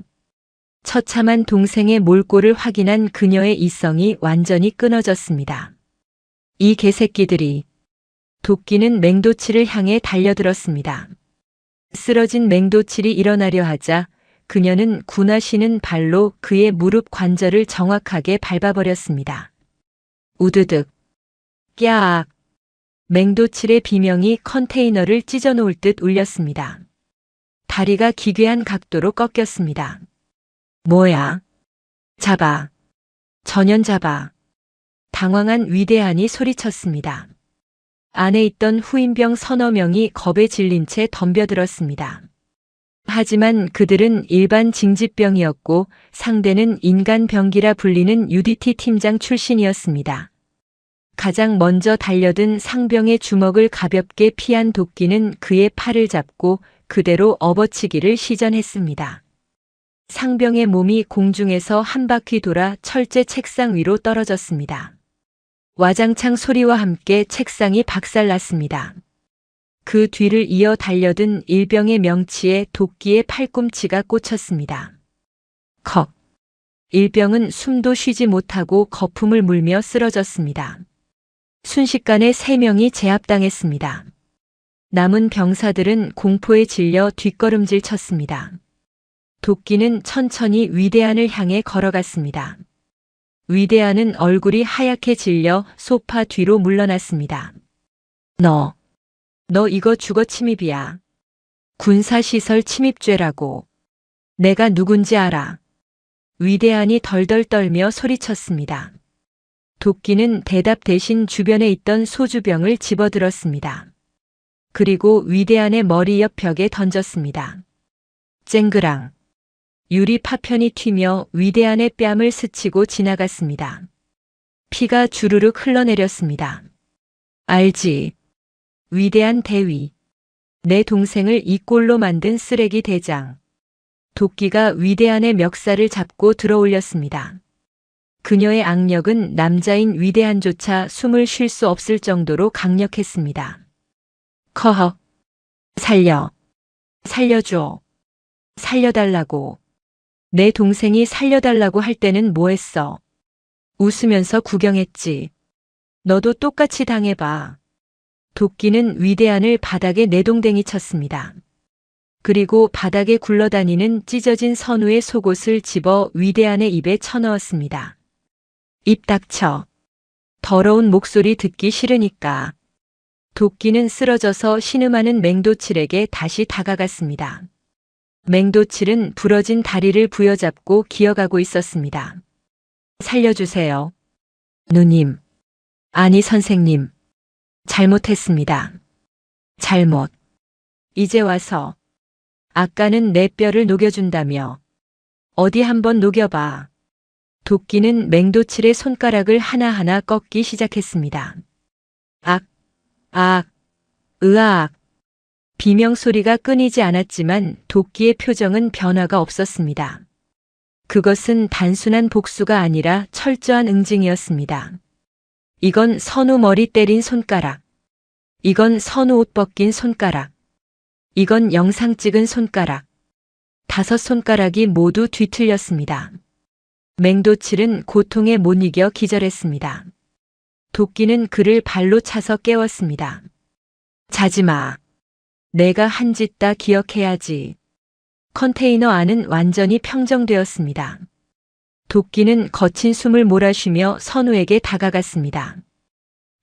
처참한 동생의 몰골을 확인한 그녀의 이성이 완전히 끊어졌습니다. 이 개새끼들이. 도끼는 맹도칠을 향해 달려들었습니다. 쓰러진 맹도칠이 일어나려 하자 그녀는 군하시는 발로 그의 무릎 관절을 정확하게 밟아버렸습니다. 우드득. 꺄악. 맹도칠의 비명이 컨테이너를 찢어놓을 듯 울렸습니다. 다리가 기괴한 각도로 꺾였습니다. 뭐야? 잡아. 전연 잡아. 당황한 위대한이 소리쳤습니다. 안에 있던 후임병 서너 명이 겁에 질린 채 덤벼들었습니다. 하지만 그들은 일반 징집병이었고 상대는 인간병기라 불리는 UDT 팀장 출신이었습니다. 가장 먼저 달려든 상병의 주먹을 가볍게 피한 도끼는 그의 팔을 잡고 그대로 업어치기를 시전했습니다. 상병의 몸이 공중에서 한 바퀴 돌아 철제 책상 위로 떨어졌습니다. 와장창 소리와 함께 책상이 박살났습니다. 그 뒤를 이어 달려든 일병의 명치에 도끼의 팔꿈치가 꽂혔습니다. 컥. 일병은 숨도 쉬지 못하고 거품을 물며 쓰러졌습니다. 순식간에 3명이 제압당했습니다. 남은 병사들은 공포에 질려 뒷걸음질 쳤습니다. 도끼는 천천히 위대한을 향해 걸어갔습니다. 위대한은 얼굴이 하얗게 질려 소파 뒤로 물러났습니다. 너 이거 주거 침입이야. 군사시설 침입죄라고. 내가 누군지 알아. 위대한이 덜덜 떨며 소리쳤습니다. 도끼는 대답 대신 주변에 있던 소주병을 집어들었습니다. 그리고 위대한의 머리 옆 벽에 던졌습니다. 쨍그랑. 유리 파편이 튀며 위대한의 뺨을 스치고 지나갔습니다. 피가 주르륵 흘러내렸습니다. 알지. 위대한 대위. 내 동생을 이 꼴로 만든 쓰레기 대장. 도끼가 위대한의 멱살을 잡고 들어올렸습니다. 그녀의 악력은 남자인 위대한조차 숨을 쉴 수 없을 정도로 강력했습니다. 커허. 살려줘. 살려달라고. 내 동생이 살려달라고 할 때는 뭐 했어? 웃으면서 구경했지. 너도 똑같이 당해봐. 도끼는 위대한을 바닥에 내동댕이 쳤습니다. 그리고 바닥에 굴러다니는 찢어진 선우의 속옷을 집어 위대한의 입에 쳐넣었습니다. 입 닥쳐. 더러운 목소리 듣기 싫으니까. 도끼는 쓰러져서 신음하는 맹도칠에게 다시 다가갔습니다. 맹도칠은 부러진 다리를 부여잡고 기어가고 있었습니다. 살려주세요. 누님. 아니 선생님. 잘못했습니다. 잘못. 이제 와서. 아까는 내 뼈를 녹여준다며. 어디 한번 녹여봐. 도끼는 맹도칠의 손가락을 하나하나 꺾기 시작했습니다. 으악. 비명소리가 끊이지 않았지만 도끼의 표정은 변화가 없었습니다. 그것은 단순한 복수가 아니라 철저한 응징이었습니다. 이건 선우 머리 때린 손가락. 이건 선우 옷 벗긴 손가락. 이건 영상 찍은 손가락. 5 손가락이 모두 뒤틀렸습니다. 맹도칠은 고통에 못 이겨 기절했습니다. 도끼는 그를 발로 차서 깨웠습니다. 자지마. 내가 한 짓 다 기억해야지. 컨테이너 안은 완전히 평정되었습니다. 도끼는 거친 숨을 몰아쉬며 선우에게 다가갔습니다.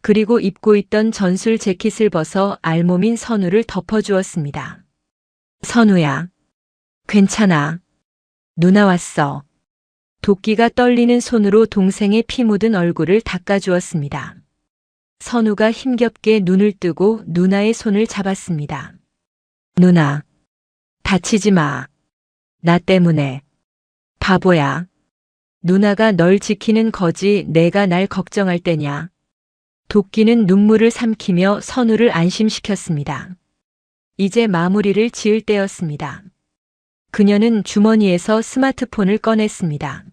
그리고 입고 있던 전술 재킷을 벗어 알몸인 선우를 덮어주었습니다. 선우야. 괜찮아. 누나 왔어. 도끼가 떨리는 손으로 동생의 피 묻은 얼굴을 닦아주었습니다. 선우가 힘겹게 눈을 뜨고 누나의 손을 잡았습니다. 누나. 다치지 마. 나 때문에. 바보야. 누나가 널 지키는 거지 내가 날 걱정할 때냐. 도끼는 눈물을 삼키며 선우를 안심시켰습니다. 이제 마무리를 지을 때였습니다. 그녀는 주머니에서 스마트폰을 꺼냈습니다.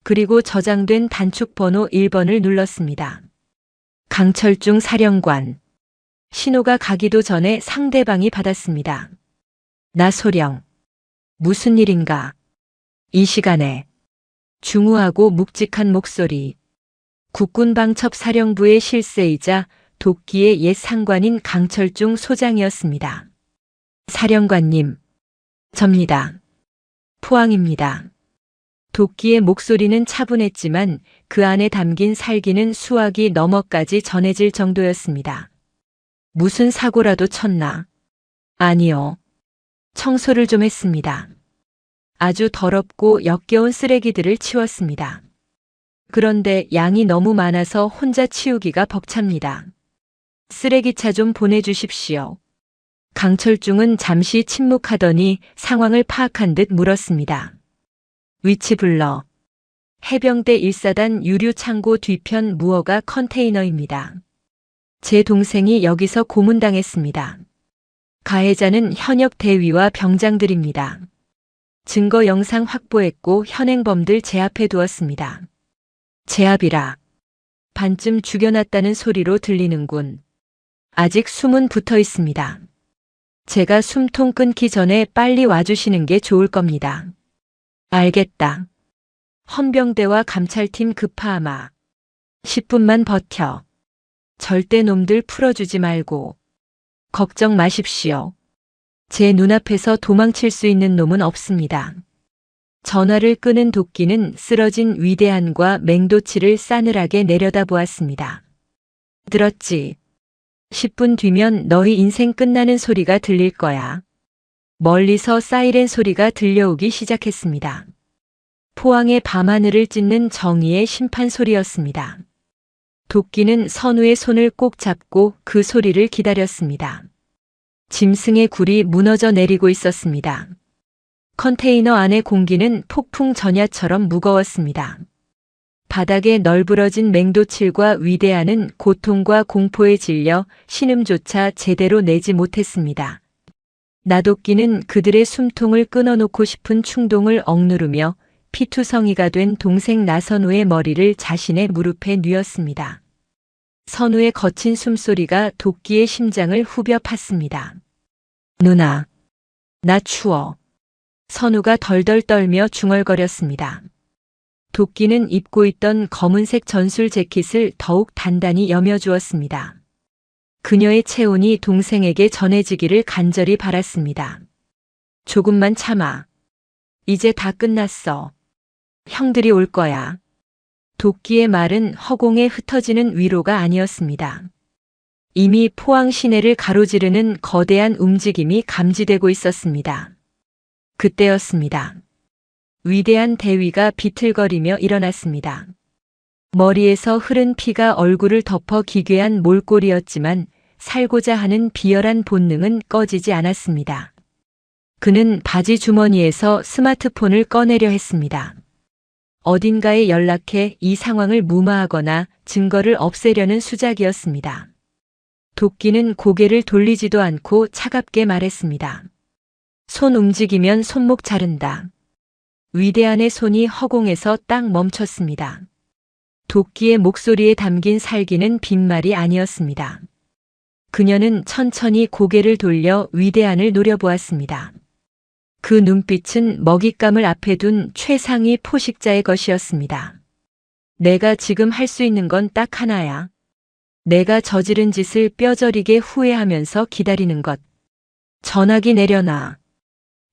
그리고 저장된 단축 번호 1번을 눌렀습니다. 강철중 사령관. 신호가 가기도 전에 상대방이 받았습니다. 나소령. 무슨 일인가? 이 시간에. 중후하고 묵직한 목소리. 국군방첩 사령부의 실세이자 도끼의 옛 상관인 강철중 소장이었습니다. 사령관님. 접니다. 포항입니다. 도끼의 목소리는 차분했지만 그 안에 담긴 살기는 수학이 너머까지 전해질 정도였습니다. 무슨 사고라도 쳤나? 아니요. 청소를 좀 했습니다. 아주 더럽고 역겨운 쓰레기들을 치웠습니다. 그런데 양이 너무 많아서 혼자 치우기가 벅찹니다. 쓰레기차 좀 보내주십시오. 강철중은 잠시 침묵하더니 상황을 파악한 듯 물었습니다. 위치 불러. 해병대 1사단 유류창고 뒤편 무허가 컨테이너입니다. 제 동생이 여기서 고문당했습니다. 가해자는 현역 대위와 병장들입니다. 증거 영상 확보했고 현행범들 제압해 두었습니다. 제압이라. 반쯤 죽여놨다는 소리로 들리는군. 아직 숨은 붙어 있습니다. 제가 숨통 끊기 전에 빨리 와주시는 게 좋을 겁니다. 알겠다. 헌병대와 감찰팀 급파하마. 10분만 버텨. 절대 놈들 풀어주지 말고. 걱정 마십시오. 제 눈앞에서 도망칠 수 있는 놈은 없습니다. 전화를 끄는 도끼는 쓰러진 위대한과 맹도치를 싸늘하게 내려다보았습니다. 들었지? 10분 뒤면 너희 인생 끝나는 소리가 들릴 거야. 멀리서 사이렌 소리가 들려오기 시작했습니다. 포항의 밤하늘을 찢는 정의의 심판 소리였습니다. 도끼는 선우의 손을 꼭 잡고 그 소리를 기다렸습니다. 짐승의 굴이 무너져 내리고 있었습니다. 컨테이너 안의 공기는 폭풍 전야처럼 무거웠습니다. 바닥에 널브러진 맹도칠과 위대한은 고통과 공포에 질려 신음조차 제대로 내지 못했습니다. 나도끼는 그들의 숨통을 끊어놓고 싶은 충동을 억누르며 피투성이가 된 동생 나선우의 머리를 자신의 무릎에 뉘었습니다. 선우의 거친 숨소리가 도끼의 심장을 후벼 팠습니다. 누나, 나 추워. 선우가 덜덜 떨며 중얼거렸습니다. 도끼는 입고 있던 검은색 전술 재킷을 더욱 단단히 여며주었습니다. 그녀의 체온이 동생에게 전해지기를 간절히 바랐습니다. 조금만 참아. 이제 다 끝났어. 형들이 올 거야. 도끼의 말은 허공에 흩어지는 위로가 아니었습니다. 이미 포항 시내를 가로지르는 거대한 움직임이 감지되고 있었습니다. 그때였습니다. 위대한 대위가 비틀거리며 일어났습니다. 머리에서 흐른 피가 얼굴을 덮어 기괴한 몰골이었지만 살고자 하는 비열한 본능은 꺼지지 않았습니다. 그는 바지 주머니에서 스마트폰을 꺼내려 했습니다. 어딘가에 연락해 이 상황을 무마하거나 증거를 없애려는 수작이었습니다. 도끼는 고개를 돌리지도 않고 차갑게 말했습니다. 손 움직이면 손목 자른다. 위대한의 손이 허공에서 딱 멈췄습니다. 도끼의 목소리에 담긴 살기는 빈말이 아니었습니다. 그녀는 천천히 고개를 돌려 위대한을 노려보았습니다. 그 눈빛은 먹잇감을 앞에 둔 최상위 포식자의 것이었습니다. 내가 지금 할 수 있는 건 딱 하나야. 내가 저지른 짓을 뼈저리게 후회하면서 기다리는 것. 전화기 내려놔.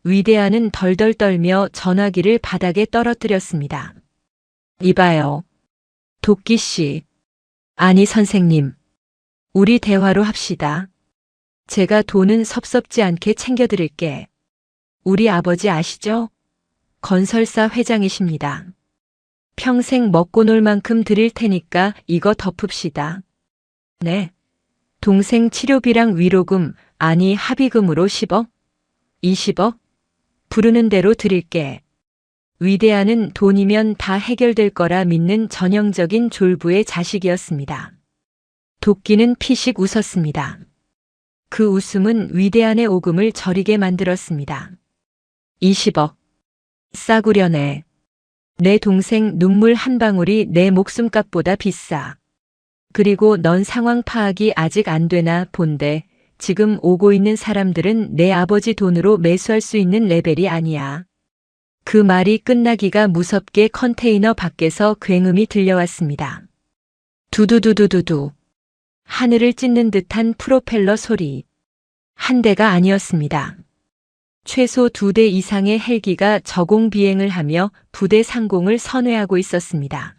위대한은 덜덜 떨며 전화기를 바닥에 떨어뜨렸습니다. 이봐요. 도끼 씨. 아니 선생님. 우리 대화로 합시다. 제가 돈은 섭섭지 않게 챙겨드릴게. 우리 아버지 아시죠? 건설사 회장이십니다. 평생 먹고 놀 만큼 드릴 테니까 이거 덮읍시다. 네. 동생 치료비랑 위로금, 아니 합의금으로 10억? 20억? 부르는 대로 드릴게. 위대한은 돈이면 다 해결될 거라 믿는 전형적인 졸부의 자식이었습니다. 도끼는 피식 웃었습니다. 그 웃음은 위대한의 오금을 저리게 만들었습니다. 20억. 싸구려네. 내 동생 눈물 한 방울이 내 목숨값보다 비싸. 그리고 넌 상황 파악이 아직 안 되나 본데 지금 오고 있는 사람들은 내 아버지 돈으로 매수할 수 있는 레벨이 아니야. 그 말이 끝나기가 무섭게 컨테이너 밖에서 굉음이 들려왔습니다. 두두두두두두. 하늘을 찢는 듯한 프로펠러 소리. 한 대가 아니었습니다. 최소 2대 이상의 헬기가 저공 비행을 하며 부대 상공을 선회하고 있었습니다.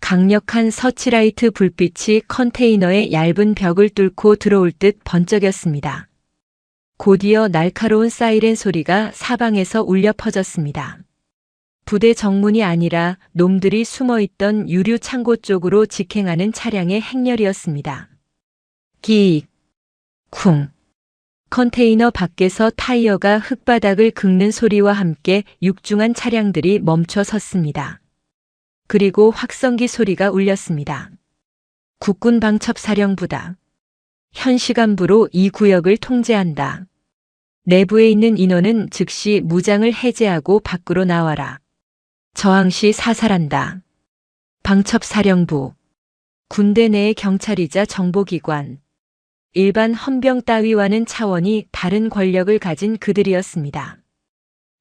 강력한 서치라이트 불빛이 컨테이너의 얇은 벽을 뚫고 들어올 듯 번쩍였습니다. 곧이어 날카로운 사이렌 소리가 사방에서 울려 퍼졌습니다. 부대 정문이 아니라 놈들이 숨어있던 유류 창고 쪽으로 직행하는 차량의 행렬이었습니다. 끼익, 쿵. 컨테이너 밖에서 타이어가 흙바닥을 긁는 소리와 함께 육중한 차량들이 멈춰 섰습니다. 그리고 확성기 소리가 울렸습니다. 국군 방첩사령부다. 현 시간부로 이 구역을 통제한다. 내부에 있는 인원은 즉시 무장을 해제하고 밖으로 나와라. 저항 시 사살한다. 방첩사령부. 군대 내의 경찰이자 정보기관. 일반 헌병 따위와는 차원이 다른 권력을 가진 그들이었습니다.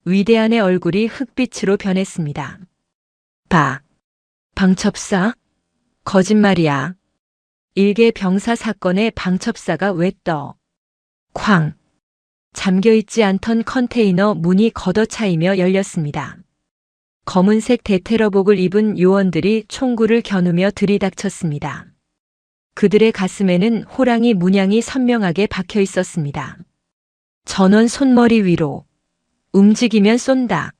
위대한의 얼굴이 흑빛으로 변했습니다. 봐. 방첩사? 거짓말이야. 일개 병사 사건에 방첩사가 왜 떠? 쾅. 잠겨있지 않던 컨테이너 문이 걷어차이며 열렸습니다. 검은색 대테러복을 입은 요원들이 총구를 겨누며 들이닥쳤습니다. 그들의 가슴에는 호랑이 문양이 선명하게 박혀 있었습니다. 전원 손머리 위로. 움직이면 쏜다.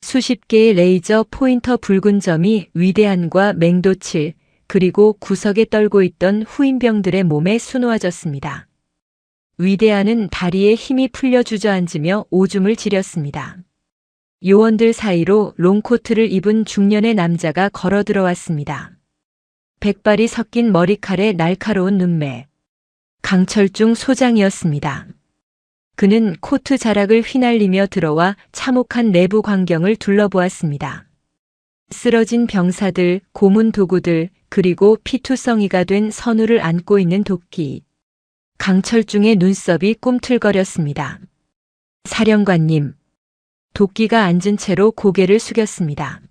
수십 개의 레이저 포인터 붉은 점이 위대한과 맹도칠, 그리고 구석에 떨고 있던 후임병들의 몸에 수놓아졌습니다. 위대한은 다리에 힘이 풀려 주저앉으며 오줌을 지렸습니다. 요원들 사이로 롱코트를 입은 중년의 남자가 걸어 들어왔습니다. 백발이 섞인 머리칼에 날카로운 눈매. 강철중 소장이었습니다. 그는 코트 자락을 휘날리며 들어와 참혹한 내부 광경을 둘러보았습니다. 쓰러진 병사들, 고문 도구들, 그리고 피투성이가 된 선우를 안고 있는 도끼. 강철중의 눈썹이 꿈틀거렸습니다. 사령관님. 도끼가 앉은 채로 고개를 숙였습니다.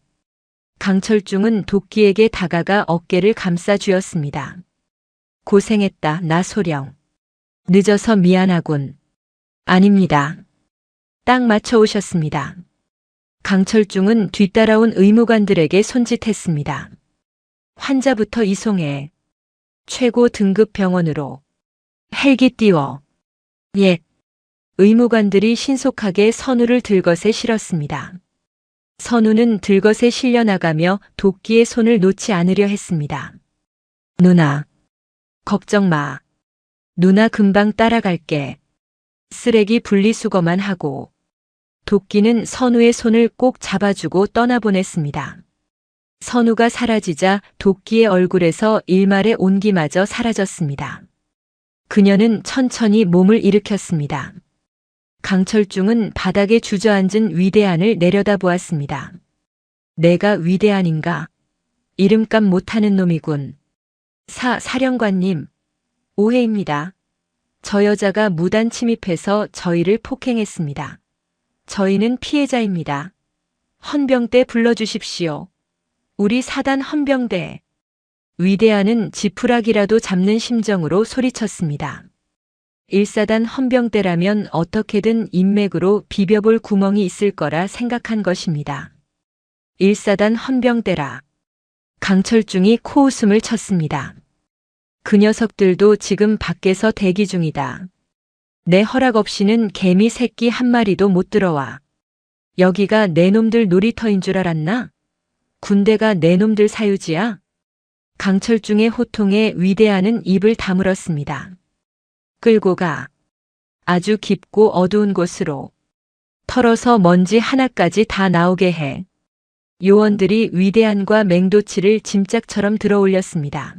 강철중은 도끼에게 다가가 어깨를 감싸 쥐었습니다. 고생했다, 나소령. 늦어서 미안하군. 아닙니다. 딱 맞춰 오셨습니다. 강철중은 뒤따라온 의무관들에게 손짓했습니다. 환자부터 이송해. 최고 등급 병원으로. 헬기 띄워. 예. 의무관들이 신속하게 선우를 들것에 실었습니다. 선우는 들것에 실려 나가며 도끼의 손을 놓지 않으려 했습니다. 누나. 걱정 마. 누나 금방 따라갈게. 쓰레기 분리수거만 하고. 도끼는 선우의 손을 꼭 잡아주고 떠나보냈습니다. 선우가 사라지자 도끼의 얼굴에서 일말의 온기마저 사라졌습니다. 그녀는 천천히 몸을 일으켰습니다. 강철중은 바닥에 주저앉은 위대한을 내려다보았습니다. 내가 위대한인가? 이름값 못하는 놈이군. 사령관님, 오해입니다. 저 여자가 무단 침입해서 저희를 폭행했습니다. 저희는 피해자입니다. 헌병대 불러주십시오. 우리 사단 헌병대. 위대한은 지푸라기라도 잡는 심정으로 소리쳤습니다. 1사단 헌병대라면 어떻게든 인맥으로 비벼볼 구멍이 있을 거라 생각한 것입니다. 1사단 헌병대라. 강철중이 코웃음을 쳤습니다. 그 녀석들도 지금 밖에서 대기 중이다. 내 허락 없이는 개미 새끼 한 마리도 못 들어와. 여기가 내 놈들 놀이터인 줄 알았나? 군대가 내 놈들 사유지야? 강철중의 호통에 위대한은 입을 다물었습니다. 끌고 가. 아주 깊고 어두운 곳으로. 털어서 먼지 하나까지 다 나오게 해. 요원들이 위대한과 맹도치를 짐짝처럼 들어올렸습니다.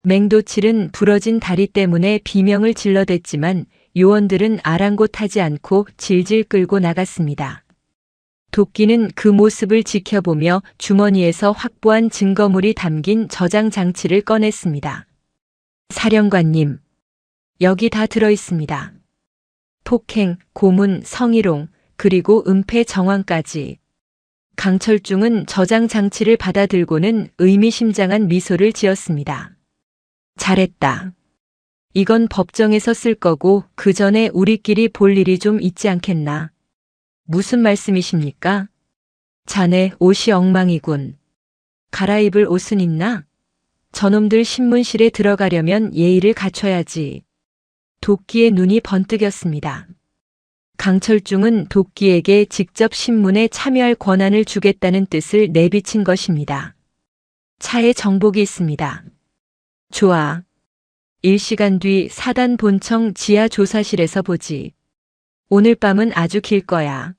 맹도칠은 부러진 다리 때문에 비명을 질러댔지만 요원들은 아랑곳하지 않고 질질 끌고 나갔습니다. 도끼는 그 모습을 지켜보며 주머니에서 확보한 증거물이 담긴 저장 장치를 꺼냈습니다. 사령관님, 여기 다 들어있습니다. 폭행, 고문, 성희롱, 그리고 은폐 정황까지. 강철중은 저장 장치를 받아들고는 의미심장한 미소를 지었습니다. 잘했다. 이건 법정에서 쓸 거고 그 전에 우리끼리 볼 일이 좀 있지 않겠나? 무슨 말씀이십니까? 자네 옷이 엉망이군. 갈아입을 옷은 있나? 저놈들 신문실에 들어가려면 예의를 갖춰야지. 도끼의 눈이 번뜩였습니다. 강철중은 도끼에게 직접 신문에 참여할 권한을 주겠다는 뜻을 내비친 것입니다. 차에 정복이 있습니다. 좋아. 1시간 뒤 사단 본청 지하 조사실에서 보지. 오늘 밤은 아주 길 거야.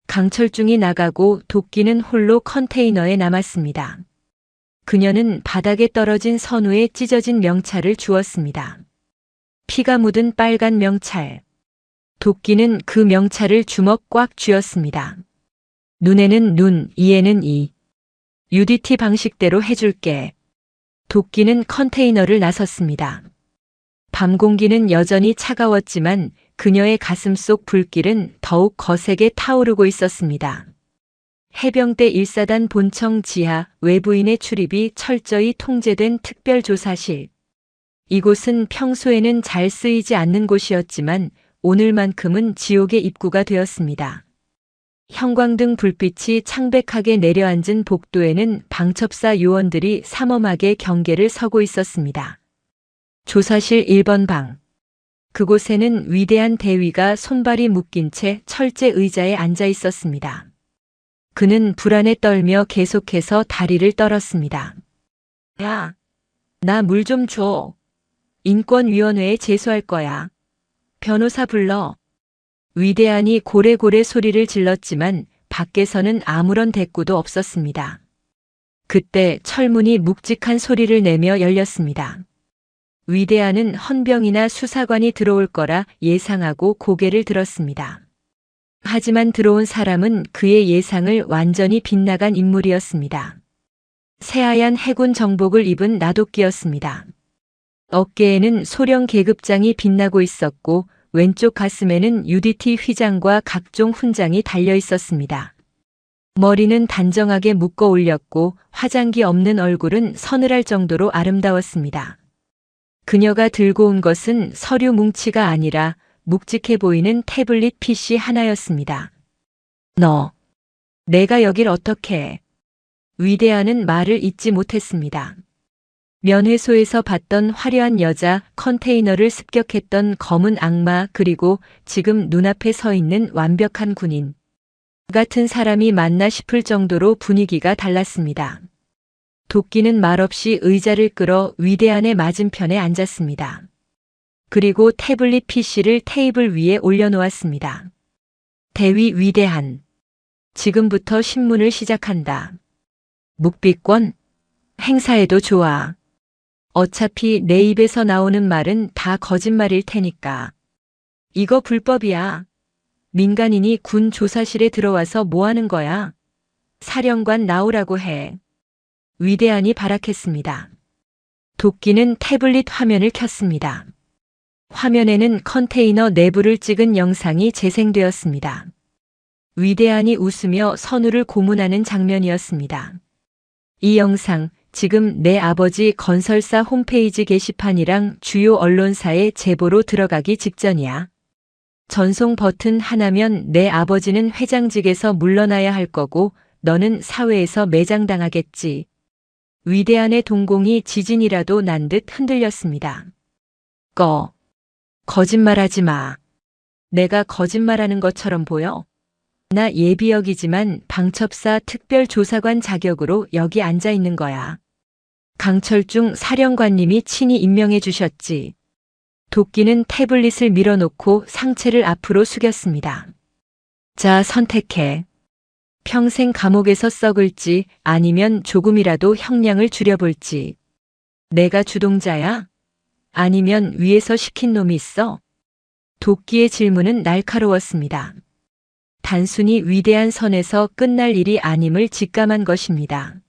강철중이 나가고 도끼는 홀로 컨테이너에 남았습니다. 그녀는 바닥에 떨어진 선우의 찢어진 명찰을 주었습니다. 피가 묻은 빨간 명찰. 도끼는 그 명찰을 주먹 꽉 쥐었습니다. 눈에는 눈, 이에는 이. UDT 방식대로 해줄게. 도끼는 컨테이너를 나섰습니다. 밤 공기는 여전히 차가웠지만 그녀의 가슴 속 불길은 더욱 거세게 타오르고 있었습니다. 해병대 1사단 본청 지하 외부인의 출입이 철저히 통제된 특별조사실. 이곳은 평소에는 잘 쓰이지 않는 곳이었지만 오늘만큼은 지옥의 입구가 되었습니다. 형광등 불빛이 창백하게 내려앉은 복도에는 방첩사 요원들이 삼엄하게 경계를 서고 있었습니다. 조사실 1번 방. 그곳에는 위대한 대위가 손발이 묶인 채 철제 의자에 앉아 있었습니다. 그는 불안에 떨며 계속해서 다리를 떨었습니다. 야, 나 물 좀 줘. 인권위원회에 제소할 거야. 변호사 불러. 위대한이 고래고래 소리를 질렀지만 밖에서는 아무런 대꾸도 없었습니다. 그때 철문이 묵직한 소리를 내며 열렸습니다. 위대한은 헌병이나 수사관이 들어올 거라 예상하고 고개를 들었습니다. 하지만 들어온 사람은 그의 예상을 완전히 빗나간 인물이었습니다. 새하얀 해군 정복을 입은 나도끼였습니다. 어깨에는 소령 계급장이 빛나고 있었고 왼쪽 가슴에는 UDT 휘장과 각종 훈장이 달려 있었습니다. 머리는 단정하게 묶어 올렸고 화장기 없는 얼굴은 서늘할 정도로 아름다웠습니다. 그녀가 들고 온 것은 서류 뭉치가 아니라 묵직해 보이는 태블릿 PC 하나였습니다. 너, 내가 여길 어떻게 해? 위대한은 말을 잇지 못했습니다. 면회소에서 봤던 화려한 여자, 컨테이너를 습격했던 검은 악마, 그리고 지금 눈앞에 서 있는 완벽한 군인. 같은 사람이 맞나 싶을 정도로 분위기가 달랐습니다. 도끼는 말없이 의자를 끌어 위대한의 맞은편에 앉았습니다. 그리고 태블릿 PC를 테이블 위에 올려놓았습니다. 대위 위대한. 지금부터 신문을 시작한다. 묵비권? 행사해도 좋아. 어차피 내 입에서 나오는 말은 다 거짓말일 테니까. 이거 불법이야. 민간인이 군 조사실에 들어와서 뭐 하는 거야? 사령관 나오라고 해. 위대한이 발악했습니다. 도끼는 태블릿 화면을 켰습니다. 화면에는 컨테이너 내부를 찍은 영상이 재생되었습니다. 위대한이 웃으며 선우를 고문하는 장면이었습니다. 이 영상, 지금 내 아버지 건설사 홈페이지 게시판이랑 주요 언론사에 제보로 들어가기 직전이야. 전송 버튼 하나면 내 아버지는 회장직에서 물러나야 할 거고 너는 사회에서 매장당하겠지. 위대한의 동공이 지진이라도 난 듯 흔들렸습니다. 거짓말하지 마. 내가 거짓말하는 것처럼 보여? 나 예비역이지만 방첩사 특별조사관 자격으로 여기 앉아 있는 거야. 강철중 사령관님이 친히 임명해 주셨지. 도끼는 태블릿을 밀어놓고 상체를 앞으로 숙였습니다. 자, 선택해. 평생 감옥에서 썩을지 아니면 조금이라도 형량을 줄여볼지. 내가 주동자야? 아니면 위에서 시킨 놈이 있어? 도끼의 질문은 날카로웠습니다. 단순히 위대한 선에서 끝날 일이 아님을 직감한 것입니다.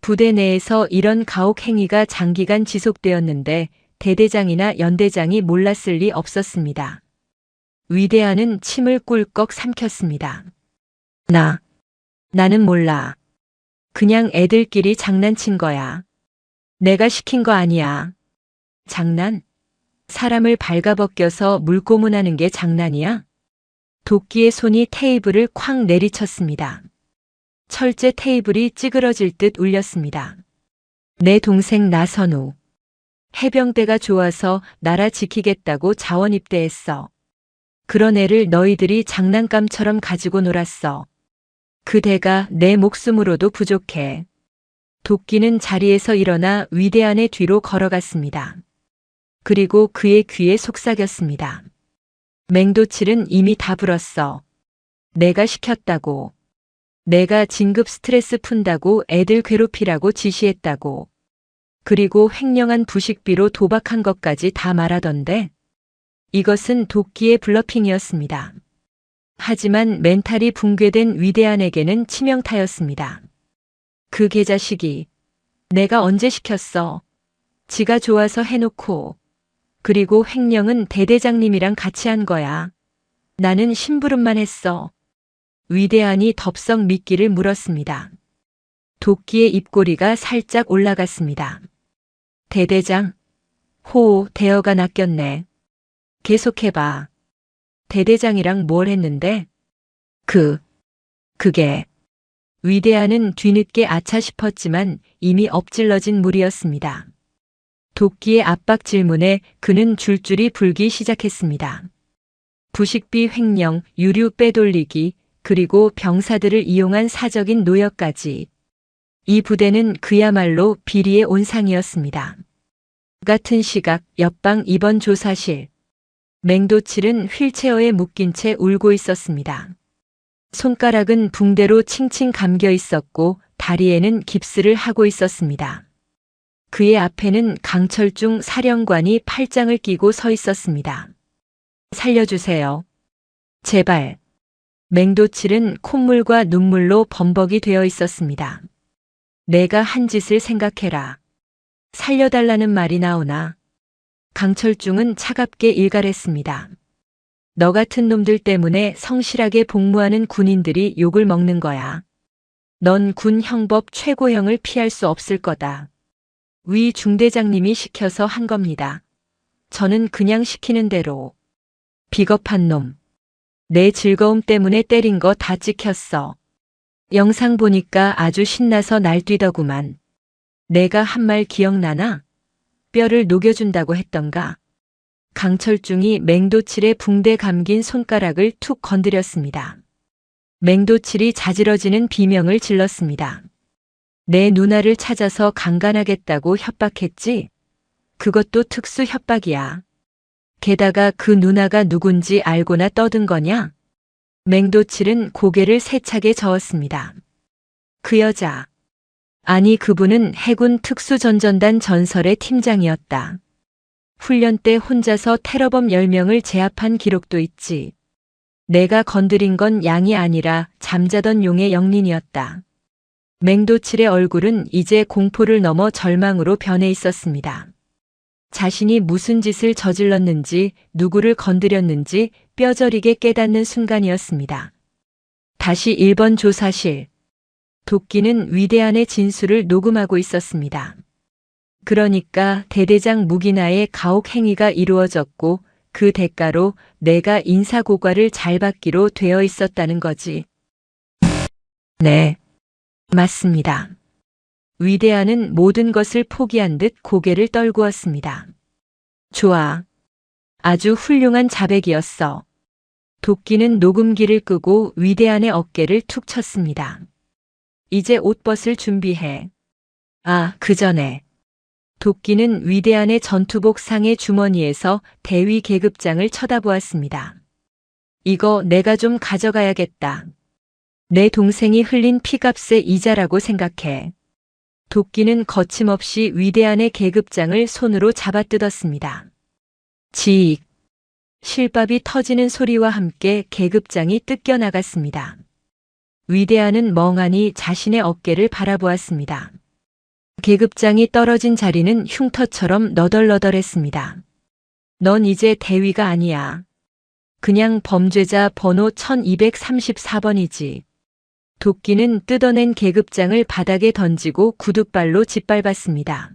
부대 내에서 이런 가혹 행위가 장기간 지속되었는데 대대장이나 연대장이 몰랐을 리 없었습니다. 위대한은 침을 꿀꺽 삼켰습니다. 나는 몰라. 그냥 애들끼리 장난친 거야. 내가 시킨 거 아니야. 장난? 사람을 발가벗겨서 물고문하는 게 장난이야? 도끼의 손이 테이블을 쾅 내리쳤습니다. 철제 테이블이 찌그러질 듯 울렸습니다. 내 동생 나선우. 해병대가 좋아서 나라 지키겠다고 자원 입대했어. 그런 애를 너희들이 장난감처럼 가지고 놀았어. 그 대가 내 목숨으로도 부족해. 도끼는 자리에서 일어나 위대한의 뒤로 걸어갔습니다. 그리고 그의 귀에 속삭였습니다. 맹도칠은 이미 다 불었어. 내가 시켰다고. 내가 진급 스트레스 푼다고 애들 괴롭히라고 지시했다고. 그리고 횡령한 부식비로 도박한 것까지 다 말하던데. 이것은 도끼의 블러핑이었습니다. 하지만 멘탈이 붕괴된 위대한에게는 치명타였습니다. 그 개자식이 내가 언제 시켰어? 지가 좋아서 해놓고. 그리고 횡령은 대대장님이랑 같이 한 거야. 나는 심부름만 했어. 위대한이 덥석 미끼를 물었습니다. 도끼의 입꼬리가 살짝 올라갔습니다. 대대장? 대어가 낚였네. 계속해봐. 대대장이랑 뭘 했는데? 그게. 위대한은 뒤늦게 아차 싶었지만 이미 엎질러진 물이었습니다. 도끼의 압박 질문에 그는 줄줄이 불기 시작했습니다. 부식비 횡령, 유류 빼돌리기, 그리고 병사들을 이용한 사적인 노역까지. 이 부대는 그야말로 비리의 온상이었습니다. 같은 시각 옆방 2번 조사실. 맹도칠은 휠체어에 묶인 채 울고 있었습니다. 손가락은 붕대로 칭칭 감겨 있었고 다리에는 깁스를 하고 있었습니다. 그의 앞에는 강철중 사령관이 팔짱을 끼고 서 있었습니다. 살려주세요. 제발. 맹도칠은 콧물과 눈물로 범벅이 되어 있었습니다. 내가 한 짓을 생각해라. 살려달라는 말이 나오나. 강철중은 차갑게 일갈했습니다. 너 같은 놈들 때문에 성실하게 복무하는 군인들이 욕을 먹는 거야. 넌 군 형법 최고형을 피할 수 없을 거다. 위 중대장님이 시켜서 한 겁니다. 저는 그냥 시키는 대로. 비겁한 놈. 내 즐거움 때문에 때린 거 다 찍혔어. 영상 보니까 아주 신나서 날뛰더구만. 내가 한 말 기억나나? 뼈를 녹여준다고 했던가. 강철중이 맹도칠의 붕대 감긴 손가락을 툭 건드렸습니다. 맹도칠이 자지러지는 비명을 질렀습니다. 내 누나를 찾아서 강간하겠다고 협박했지? 그것도 특수 협박이야. 게다가 그 누나가 누군지 알고나 떠든 거냐? 맹도칠은 고개를 세차게 저었습니다. 그 여자. 아니 그분은 해군 특수전전단 전설의 팀장이었다. 훈련 때 혼자서 테러범 10명을 제압한 기록도 있지. 내가 건드린 건 양이 아니라 잠자던 용의 영린이었다. 맹도칠의 얼굴은 이제 공포를 넘어 절망으로 변해 있었습니다. 자신이 무슨 짓을 저질렀는지 누구를 건드렸는지 뼈저리게 깨닫는 순간이었습니다. 다시 1번 조사실. 도끼는 위대한의 진술을 녹음하고 있었습니다. 그러니까 대대장 무기나의 가혹 행위가 이루어졌고 그 대가로 내가 인사고과를 잘 받기로 되어 있었다는 거지. 네, 맞습니다. 위대한은 모든 것을 포기한 듯 고개를 떨구었습니다. 좋아. 아주 훌륭한 자백이었어. 도끼는 녹음기를 끄고 위대한의 어깨를 툭 쳤습니다. 이제 옷 벗을 준비해. 아, 그 전에. 도끼는 위대한의 전투복 상의 주머니에서 대위 계급장을 쳐다보았습니다. 이거 내가 좀 가져가야겠다. 내 동생이 흘린 피값의 이자라고 생각해. 도끼는 거침없이 위대한의 계급장을 손으로 잡아뜯었습니다. 지익. 실밥이 터지는 소리와 함께 계급장이 뜯겨나갔습니다. 위대한은 멍하니 자신의 어깨를 바라보았습니다. 계급장이 떨어진 자리는 흉터처럼 너덜너덜했습니다. 넌 이제 대위가 아니야. 그냥 범죄자 번호 1234번이지. 도끼는 뜯어낸 계급장을 바닥에 던지고 구둣발로 짓밟았습니다.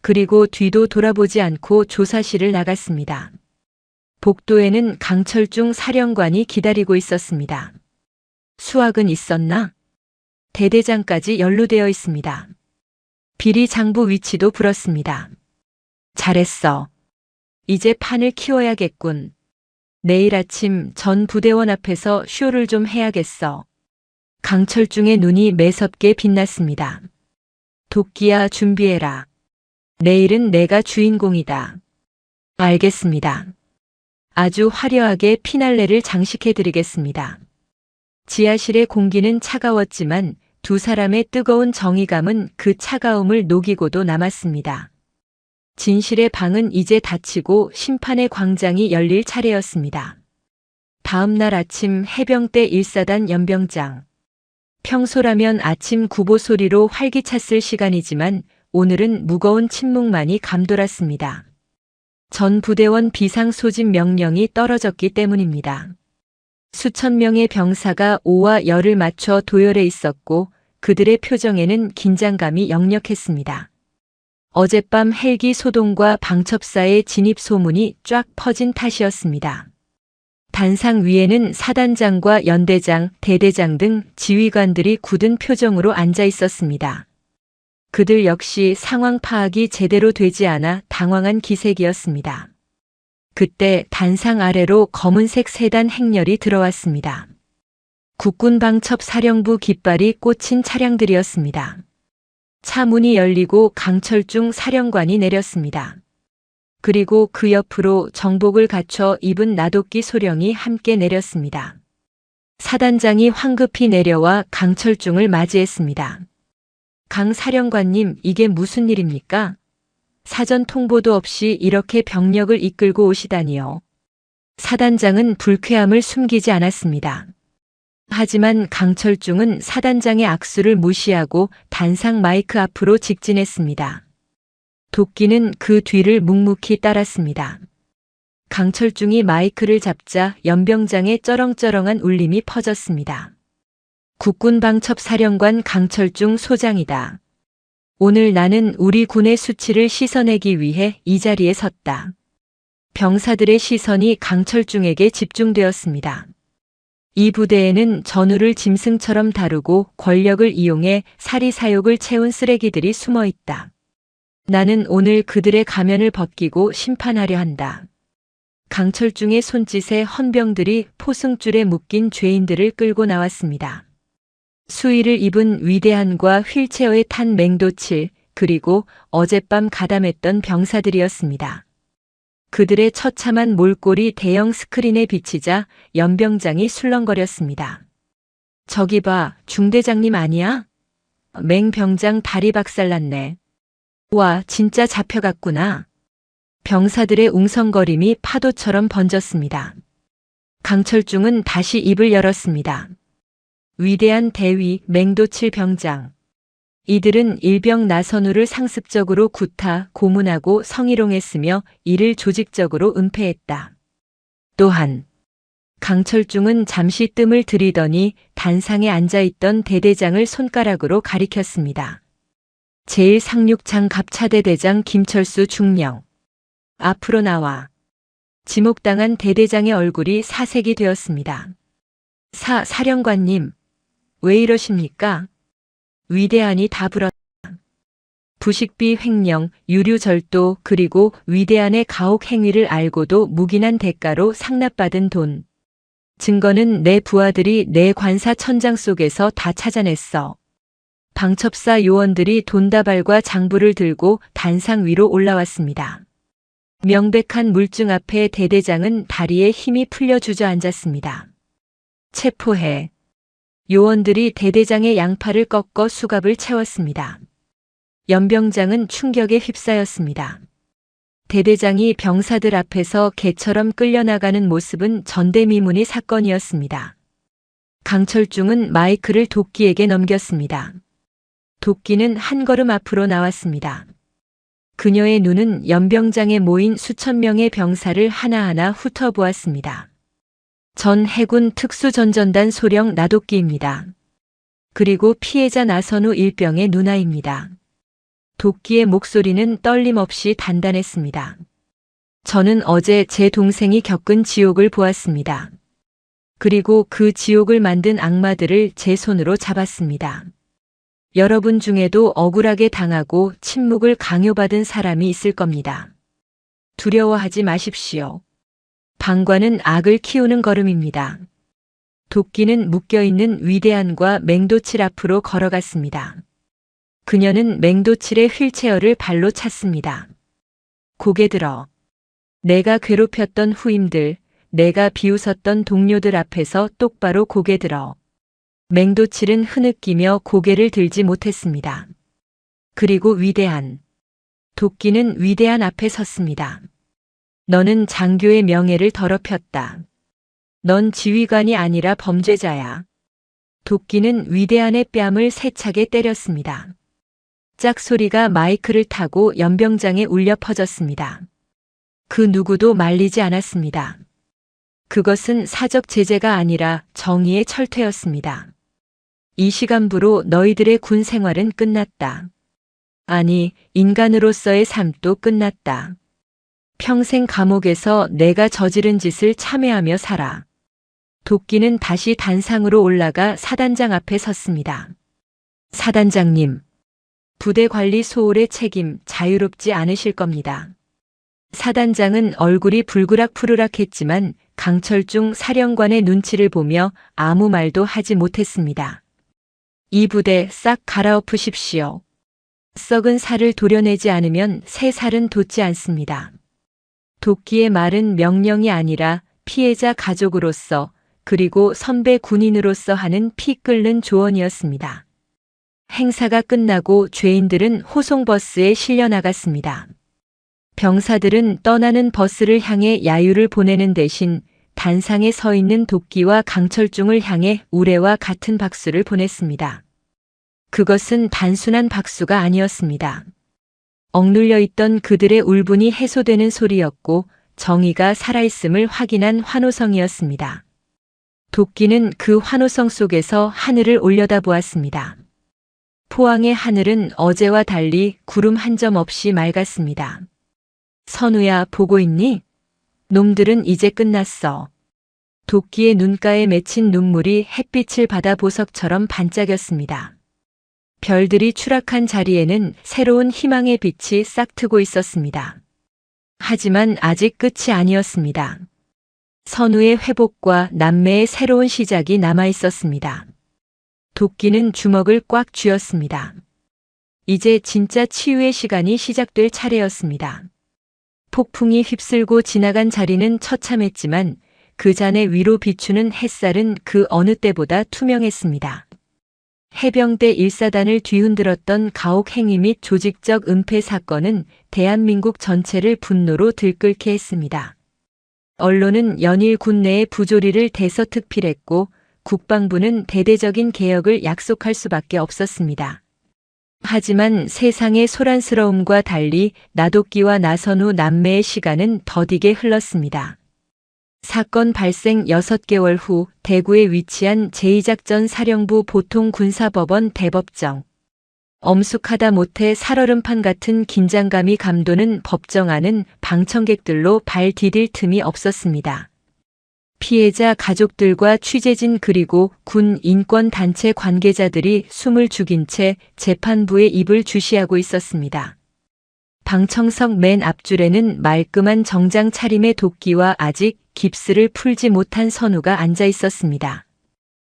그리고 뒤도 돌아보지 않고 조사실을 나갔습니다. 복도에는 강철중 사령관이 기다리고 있었습니다. 수학은 있었나? 대대장까지 연루되어 있습니다. 비리 장부 위치도 불었습니다. 잘했어. 이제 판을 키워야겠군. 내일 아침 전 부대원 앞에서 쇼를 좀 해야겠어. 강철중의 눈이 매섭게 빛났습니다. 도끼야 준비해라. 내일은 내가 주인공이다. 알겠습니다. 아주 화려하게 피날레를 장식해드리겠습니다. 지하실의 공기는 차가웠지만 두 사람의 뜨거운 정의감은 그 차가움을 녹이고도 남았습니다. 진실의 방은 이제 닫히고 심판의 광장이 열릴 차례였습니다. 다음 날 아침 해병대 1사단 연병장. 평소라면 아침 구보 소리로 활기찼을 시간이지만 오늘은 무거운 침묵만이 감돌았습니다. 전 부대원 비상 소집 명령이 떨어졌기 때문입니다. 수천 명의 병사가 오와 열을 맞춰 도열해 있었고 그들의 표정에는 긴장감이 역력했습니다. 어젯밤 헬기 소동과 방첩사의 진입 소문이 쫙 퍼진 탓이었습니다. 단상 위에는 사단장과 연대장, 대대장 등 지휘관들이 굳은 표정으로 앉아 있었습니다. 그들 역시 상황 파악이 제대로 되지 않아 당황한 기색이었습니다. 그때 단상 아래로 검은색 세단 행렬이 들어왔습니다. 국군방첩사령부 깃발이 꽂힌 차량들이었습니다. 차 문이 열리고 강철중 사령관이 내렸습니다. 그리고 그 옆으로 정복을 갖춰 입은 나도끼 소령이 함께 내렸습니다. 사단장이 황급히 내려와 강철중을 맞이했습니다. 강 사령관님, 이게 무슨 일입니까? 사전 통보도 없이 이렇게 병력을 이끌고 오시다니요. 사단장은 불쾌함을 숨기지 않았습니다. 하지만 강철중은 사단장의 악수를 무시하고 단상 마이크 앞으로 직진했습니다. 도끼는 그 뒤를 묵묵히 따랐습니다. 강철중이 마이크를 잡자 연병장의 쩌렁쩌렁한 울림이 퍼졌습니다. 국군방첩사령관 강철중 소장이다. 오늘 나는 우리 군의 수치를 씻어내기 위해 이 자리에 섰다. 병사들의 시선이 강철중에게 집중되었습니다. 이 부대에는 전우를 짐승처럼 다루고 권력을 이용해 사리사욕을 채운 쓰레기들이 숨어 있다. 나는 오늘 그들의 가면을 벗기고 심판하려 한다. 강철중의 손짓에 헌병들이 포승줄에 묶인 죄인들을 끌고 나왔습니다. 수의를 입은 위대한과 휠체어에 탄 맹도칠, 그리고 어젯밤 가담했던 병사들이었습니다. 그들의 처참한 몰골이 대형 스크린에 비치자 연병장이 술렁거렸습니다. 저기 봐, 중대장님 아니야? 맹병장 다리 박살났네. 와, 진짜 잡혀갔구나. 병사들의 웅성거림이 파도처럼 번졌습니다. 강철중은 다시 입을 열었습니다. 위대한 대위 맹도칠 병장. 이들은 일병 나선우를 상습적으로 구타, 고문하고 성희롱했으며 이를 조직적으로 은폐했다. 또한 강철중은 잠시 뜸을 들이더니 단상에 앉아있던 대대장을 손가락으로 가리켰습니다. 제1상륙장 갑차대대장 김철수 중령. 앞으로 나와. 지목당한 대대장의 얼굴이 사색이 되었습니다. 사령관님, 왜 이러십니까? 위대한이 다불었다. 부식비 횡령, 유류절도, 그리고 위대한의 가혹 행위를 알고도 묵인한 대가로 상납받은 돈. 증거는 내 부하들이 내 관사천장 속에서 다 찾아냈어. 방첩사 요원들이 돈다발과 장부를 들고 단상 위로 올라왔습니다. 명백한 물증 앞에 대대장은 다리에 힘이 풀려 주저앉았습니다. 체포해. 요원들이 대대장의 양팔을 꺾어 수갑을 채웠습니다. 연병장은 충격에 휩싸였습니다. 대대장이 병사들 앞에서 개처럼 끌려나가는 모습은 전대미문의 사건이었습니다. 강철중은 마이크를 도끼에게 넘겼습니다. 도끼는 한 걸음 앞으로 나왔습니다. 그녀의 눈은 연병장에 모인 수천 명의 병사를 하나하나 훑어보았습니다. 전 해군 특수전전단 소령 나도끼입니다. 그리고 피해자 나선우 일병의 누나입니다. 도끼의 목소리는 떨림 없이 단단했습니다. 저는 어제 제 동생이 겪은 지옥을 보았습니다. 그리고 그 지옥을 만든 악마들을 제 손으로 잡았습니다. 여러분 중에도 억울하게 당하고 침묵을 강요받은 사람이 있을 겁니다. 두려워하지 마십시오. 방관은 악을 키우는 걸음입니다. 도끼는 묶여있는 위대한과 맹도칠 앞으로 걸어갔습니다. 그녀는 맹도칠의 휠체어를 발로 찼습니다. 고개 들어. 내가 괴롭혔던 후임들, 내가 비웃었던 동료들 앞에서 똑바로 고개 들어. 맹도칠은 흐느끼며 고개를 들지 못했습니다. 그리고 위대한. 도끼는 위대한 앞에 섰습니다. 너는 장교의 명예를 더럽혔다. 넌 지휘관이 아니라 범죄자야. 도끼는 위대한의 뺨을 세차게 때렸습니다. 짝소리가 마이크를 타고 연병장에 울려 퍼졌습니다. 그 누구도 말리지 않았습니다. 그것은 사적 제재가 아니라 정의의 철퇴였습니다. 이 시간부로 너희들의 군 생활은 끝났다. 아니, 인간으로서의 삶도 끝났다. 평생 감옥에서 내가 저지른 짓을 참회하며 살아. 도끼는 다시 단상으로 올라가 사단장 앞에 섰습니다. 사단장님, 부대 관리 소홀의 책임 자유롭지 않으실 겁니다. 사단장은 얼굴이 불그락푸르락했지만 강철중 사령관의 눈치를 보며 아무 말도 하지 못했습니다. 이 부대 싹 갈아엎으십시오. 썩은 살을 도려내지 않으면 새 살은 돋지 않습니다. 도끼의 말은 명령이 아니라 피해자 가족으로서 그리고 선배 군인으로서 하는 피 끓는 조언이었습니다. 행사가 끝나고 죄인들은 호송버스에 실려 나갔습니다. 병사들은 떠나는 버스를 향해 야유를 보내는 대신 단상에 서 있는 도끼와 강철중을 향해 우레와 같은 박수를 보냈습니다. 그것은 단순한 박수가 아니었습니다. 억눌려 있던 그들의 울분이 해소되는 소리였고 정의가 살아있음을 확인한 환호성이었습니다. 도끼는 그 환호성 속에서 하늘을 올려다보았습니다. 포항의 하늘은 어제와 달리 구름 한 점 없이 맑았습니다. 선우야, 보고 있니? 놈들은 이제 끝났어. 도끼의 눈가에 맺힌 눈물이 햇빛을 받아 보석처럼 반짝였습니다. 별들이 추락한 자리에는 새로운 희망의 빛이 싹트고 있었습니다. 하지만 아직 끝이 아니었습니다. 선우의 회복과 남매의 새로운 시작이 남아 있었습니다. 도끼는 주먹을 꽉 쥐었습니다. 이제 진짜 치유의 시간이 시작될 차례였습니다. 폭풍이 휩쓸고 지나간 자리는 처참했지만 그 잔의 위로 비추는 햇살은 그 어느 때보다 투명했습니다. 해병대 1사단을 뒤흔들었던 가혹 행위 및 조직적 은폐 사건은 대한민국 전체를 분노로 들끓게 했습니다. 언론은 연일 군내의 부조리를 대서특필했고 국방부는 대대적인 개혁을 약속할 수밖에 없었습니다. 하지만 세상의 소란스러움과 달리 나도끼와 나선우 남매의 시간은 더디게 흘렀습니다. 사건 발생 6개월 후 대구에 위치한 제2작전 사령부 보통군사법원 대법정. 엄숙하다 못해 살얼음판 같은 긴장감이 감도는 법정 안은 방청객들로 발 디딜 틈이 없었습니다. 피해자 가족들과 취재진 그리고 군 인권단체 관계자들이 숨을 죽인 채 재판부의 입을 주시하고 있었습니다. 방청석 맨 앞줄에는 말끔한 정장 차림의 도끼와 아직 깁스를 풀지 못한 선우가 앉아 있었습니다.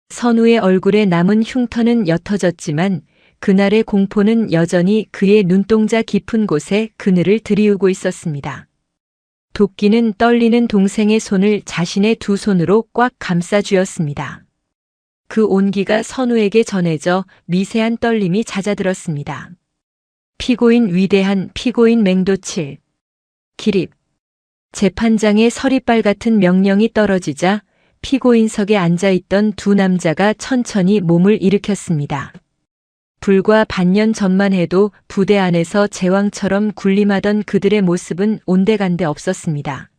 선우의 얼굴에 남은 흉터는 옅어졌지만 그날의 공포는 여전히 그의 눈동자 깊은 곳에 그늘을 들이우고 있었습니다. 도끼는 떨리는 동생의 손을 자신의 두 손으로 꽉 감싸 쥐었습니다. 그 온기가 선우에게 전해져 미세한 떨림이 잦아들었습니다. 피고인 위대한 피고인 맹도칠. 기립. 재판장의 서리빨 같은 명령이 떨어지자 피고인석에 앉아있던 두 남자가 천천히 몸을 일으켰습니다. 불과 반년 전만 해도 부대 안에서 제왕처럼 군림하던 그들의 모습은 온데간데 없었습니다.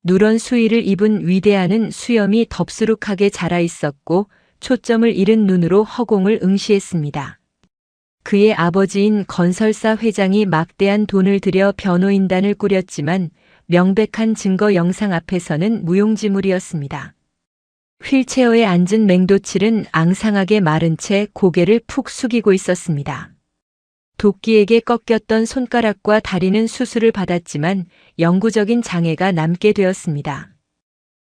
누런 수의를 입은 위대한은 수염이 덥수룩하게 자라 있었고 초점을 잃은 눈으로 허공을 응시했습니다. 그의 아버지인 건설사 회장이 막대한 돈을 들여 변호인단을 꾸렸지만 명백한 증거 영상 앞에서는 무용지물이었습니다. 휠체어에 앉은 맹도칠은 앙상하게 마른 채 고개를 푹 숙이고 있었습니다. 도끼에게 꺾였던 손가락과 다리는 수술을 받았지만 영구적인 장애가 남게 되었습니다.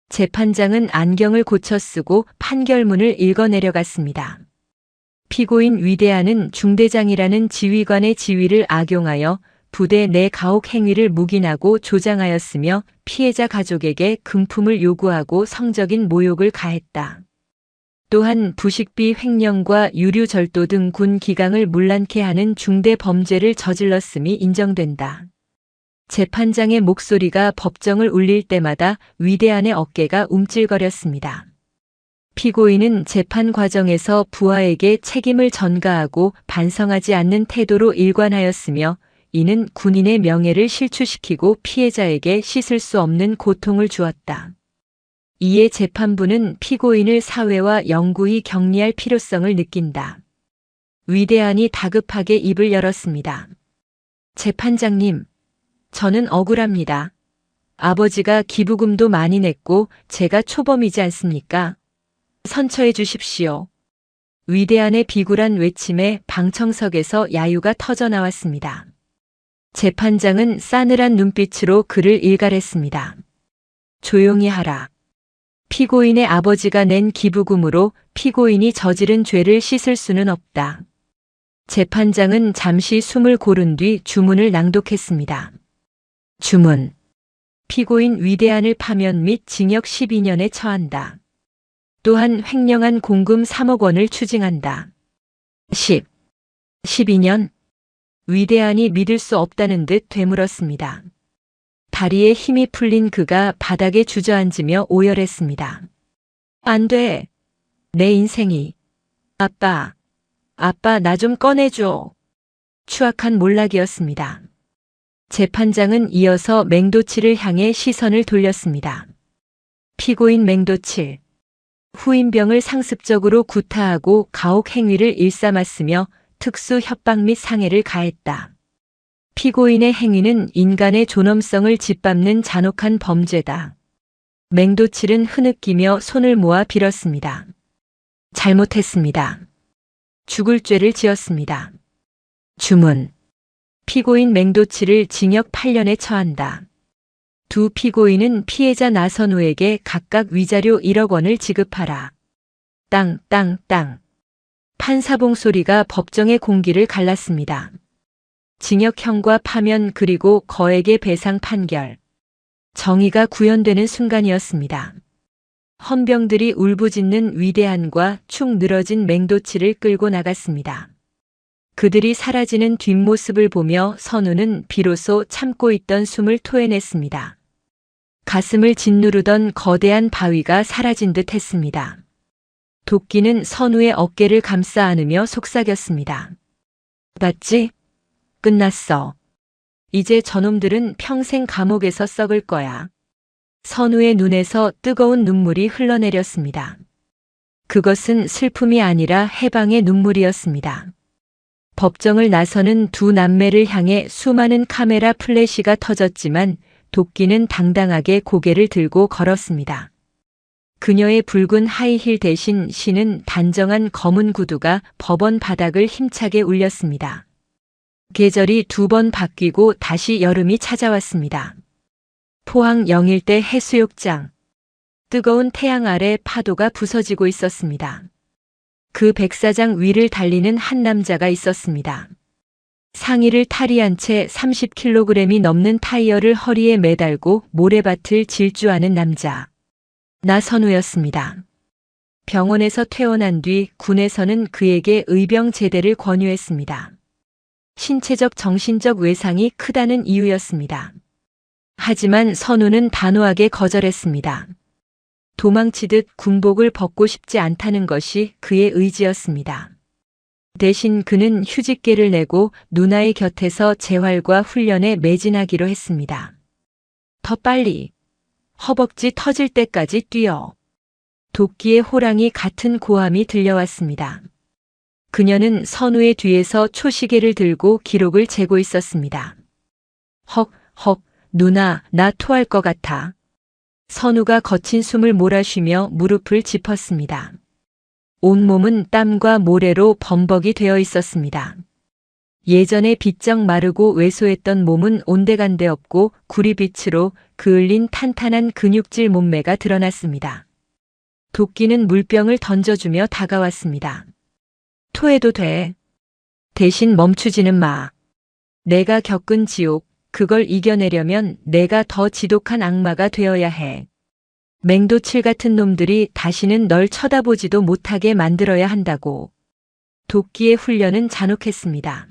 재판장은 안경을 고쳐 쓰고 판결문을 읽어내려갔습니다. 피고인 위대한은 중대장이라는 지휘관의 지위를 악용하여 부대 내 가혹 행위를 묵인하고 조장하였으며 피해자 가족에게 금품을 요구하고 성적인 모욕을 가했다. 또한 부식비 횡령과 유류절도 등 군 기강을 문란케 하는 중대 범죄를 저질렀음이 인정된다. 재판장의 목소리가 법정을 울릴 때마다 위대한의 어깨가 움찔거렸습니다. 피고인은 재판 과정에서 부하에게 책임을 전가하고 반성하지 않는 태도로 일관하였으며 이는 군인의 명예를 실추시키고 피해자에게 씻을 수 없는 고통을 주었다. 이에 재판부는 피고인을 사회와 영구히 격리할 필요성을 느낀다. 위대한이 다급하게 입을 열었습니다. 재판장님, 저는 억울합니다. 아버지가 기부금도 많이 냈고 제가 초범이지 않습니까? 선처해 주십시오. 위대한의 비굴한 외침에 방청석에서 야유가 터져 나왔습니다. 재판장은 싸늘한 눈빛으로 그를 일갈했습니다. 조용히 하라. 피고인의 아버지가 낸 기부금으로 피고인이 저지른 죄를 씻을 수는 없다. 재판장은 잠시 숨을 고른 뒤 주문을 낭독했습니다. 주문. 피고인 위대한을 파면 및 징역 12년에 처한다. 또한 횡령한 공금 3억 원을 추징한다. 12년 위대한이 믿을 수 없다는 듯 되물었습니다. 다리에 힘이 풀린 그가 바닥에 주저앉으며 오열했습니다. 안 돼. 내 인생이. 아빠 나 좀 꺼내줘. 추악한 몰락이었습니다. 재판장은 이어서 맹도칠을 향해 시선을 돌렸습니다. 피고인 맹도칠. 후임병을 상습적으로 구타하고 가혹 행위를 일삼았으며 특수 협박 및 상해를 가했다. 피고인의 행위는 인간의 존엄성을 짓밟는 잔혹한 범죄다. 맹도칠은 흐느끼며 손을 모아 빌었습니다. 잘못했습니다. 죽을 죄를 지었습니다. 주문. 피고인 맹도칠을 징역 8년에 처한다. 두 피고인은 피해자 나선우에게 각각 위자료 1억 원을 지급하라. 땅. 판사 봉소리가 법정의 공기를 갈랐습니다. 징역형과 파면 그리고 거액의 배상 판결. 정의가 구현되는 순간이었습니다. 헌병들이 울부짖는 위대한과 축 늘어진 맹도칠을 끌고 나갔습니다. 그들이 사라지는 뒷모습을 보며 선우는 비로소 참고 있던 숨을 토해냈습니다. 가슴을 짓누르던 거대한 바위가 사라진 듯 했습니다. 도끼는 선우의 어깨를 감싸 안으며 속삭였습니다. 봤지? 끝났어. 이제 저놈들은 평생 감옥에서 썩을 거야. 선우의 눈에서 뜨거운 눈물이 흘러내렸습니다. 그것은 슬픔이 아니라 해방의 눈물이었습니다. 법정을 나서는 두 남매를 향해 수많은 카메라 플래시가 터졌지만 도끼는 당당하게 고개를 들고 걸었습니다. 그녀의 붉은 하이힐 대신 신은 단정한 검은 구두가 법원 바닥을 힘차게 울렸습니다. 계절이 2번 바뀌고 다시 여름이 찾아왔습니다. 포항 영일대 해수욕장. 뜨거운 태양 아래 파도가 부서지고 있었습니다. 그 백사장 위를 달리는 한 남자가 있었습니다. 상의를 탈의한 채 30kg이 넘는 타이어를 허리에 매달고 모래밭을 질주하는 남자. 나선우였습니다. 병원에서 퇴원한 뒤 군에서는 그에게 의병 제대를 권유했습니다. 신체적 정신적 외상이 크다는 이유였습니다. 하지만 선우는 단호하게 거절했습니다. 도망치듯 군복을 벗고 싶지 않다는 것이 그의 의지였습니다. 대신 그는 휴직계를 내고 누나의 곁에서 재활과 훈련에 매진하기로 했습니다. 더 빨리. 허벅지 터질 때까지 뛰어. 도끼의 호랑이 같은 고함이 들려왔습니다. 그녀는 선우의 뒤에서 초시계를 들고 기록을 재고 있었습니다. 헉, 누나, 나 토할 것 같아. 선우가 거친 숨을 몰아쉬며 무릎을 짚었습니다. 온몸은 땀과 모래로 범벅이 되어 있었습니다. 예전에 비쩍 마르고 왜소했던 몸은 온데간데 없고 구리빛으로 그을린 탄탄한 근육질 몸매가 드러났습니다. 도끼는 물병을 던져주며 다가왔습니다. 토해도 돼. 대신 멈추지는 마. 내가 겪은 지옥, 그걸 이겨내려면 내가 더 지독한 악마가 되어야 해. 맹도칠 같은 놈들이 다시는 널 쳐다보지도 못하게 만들어야 한다고. 도끼의 훈련은 잔혹했습니다.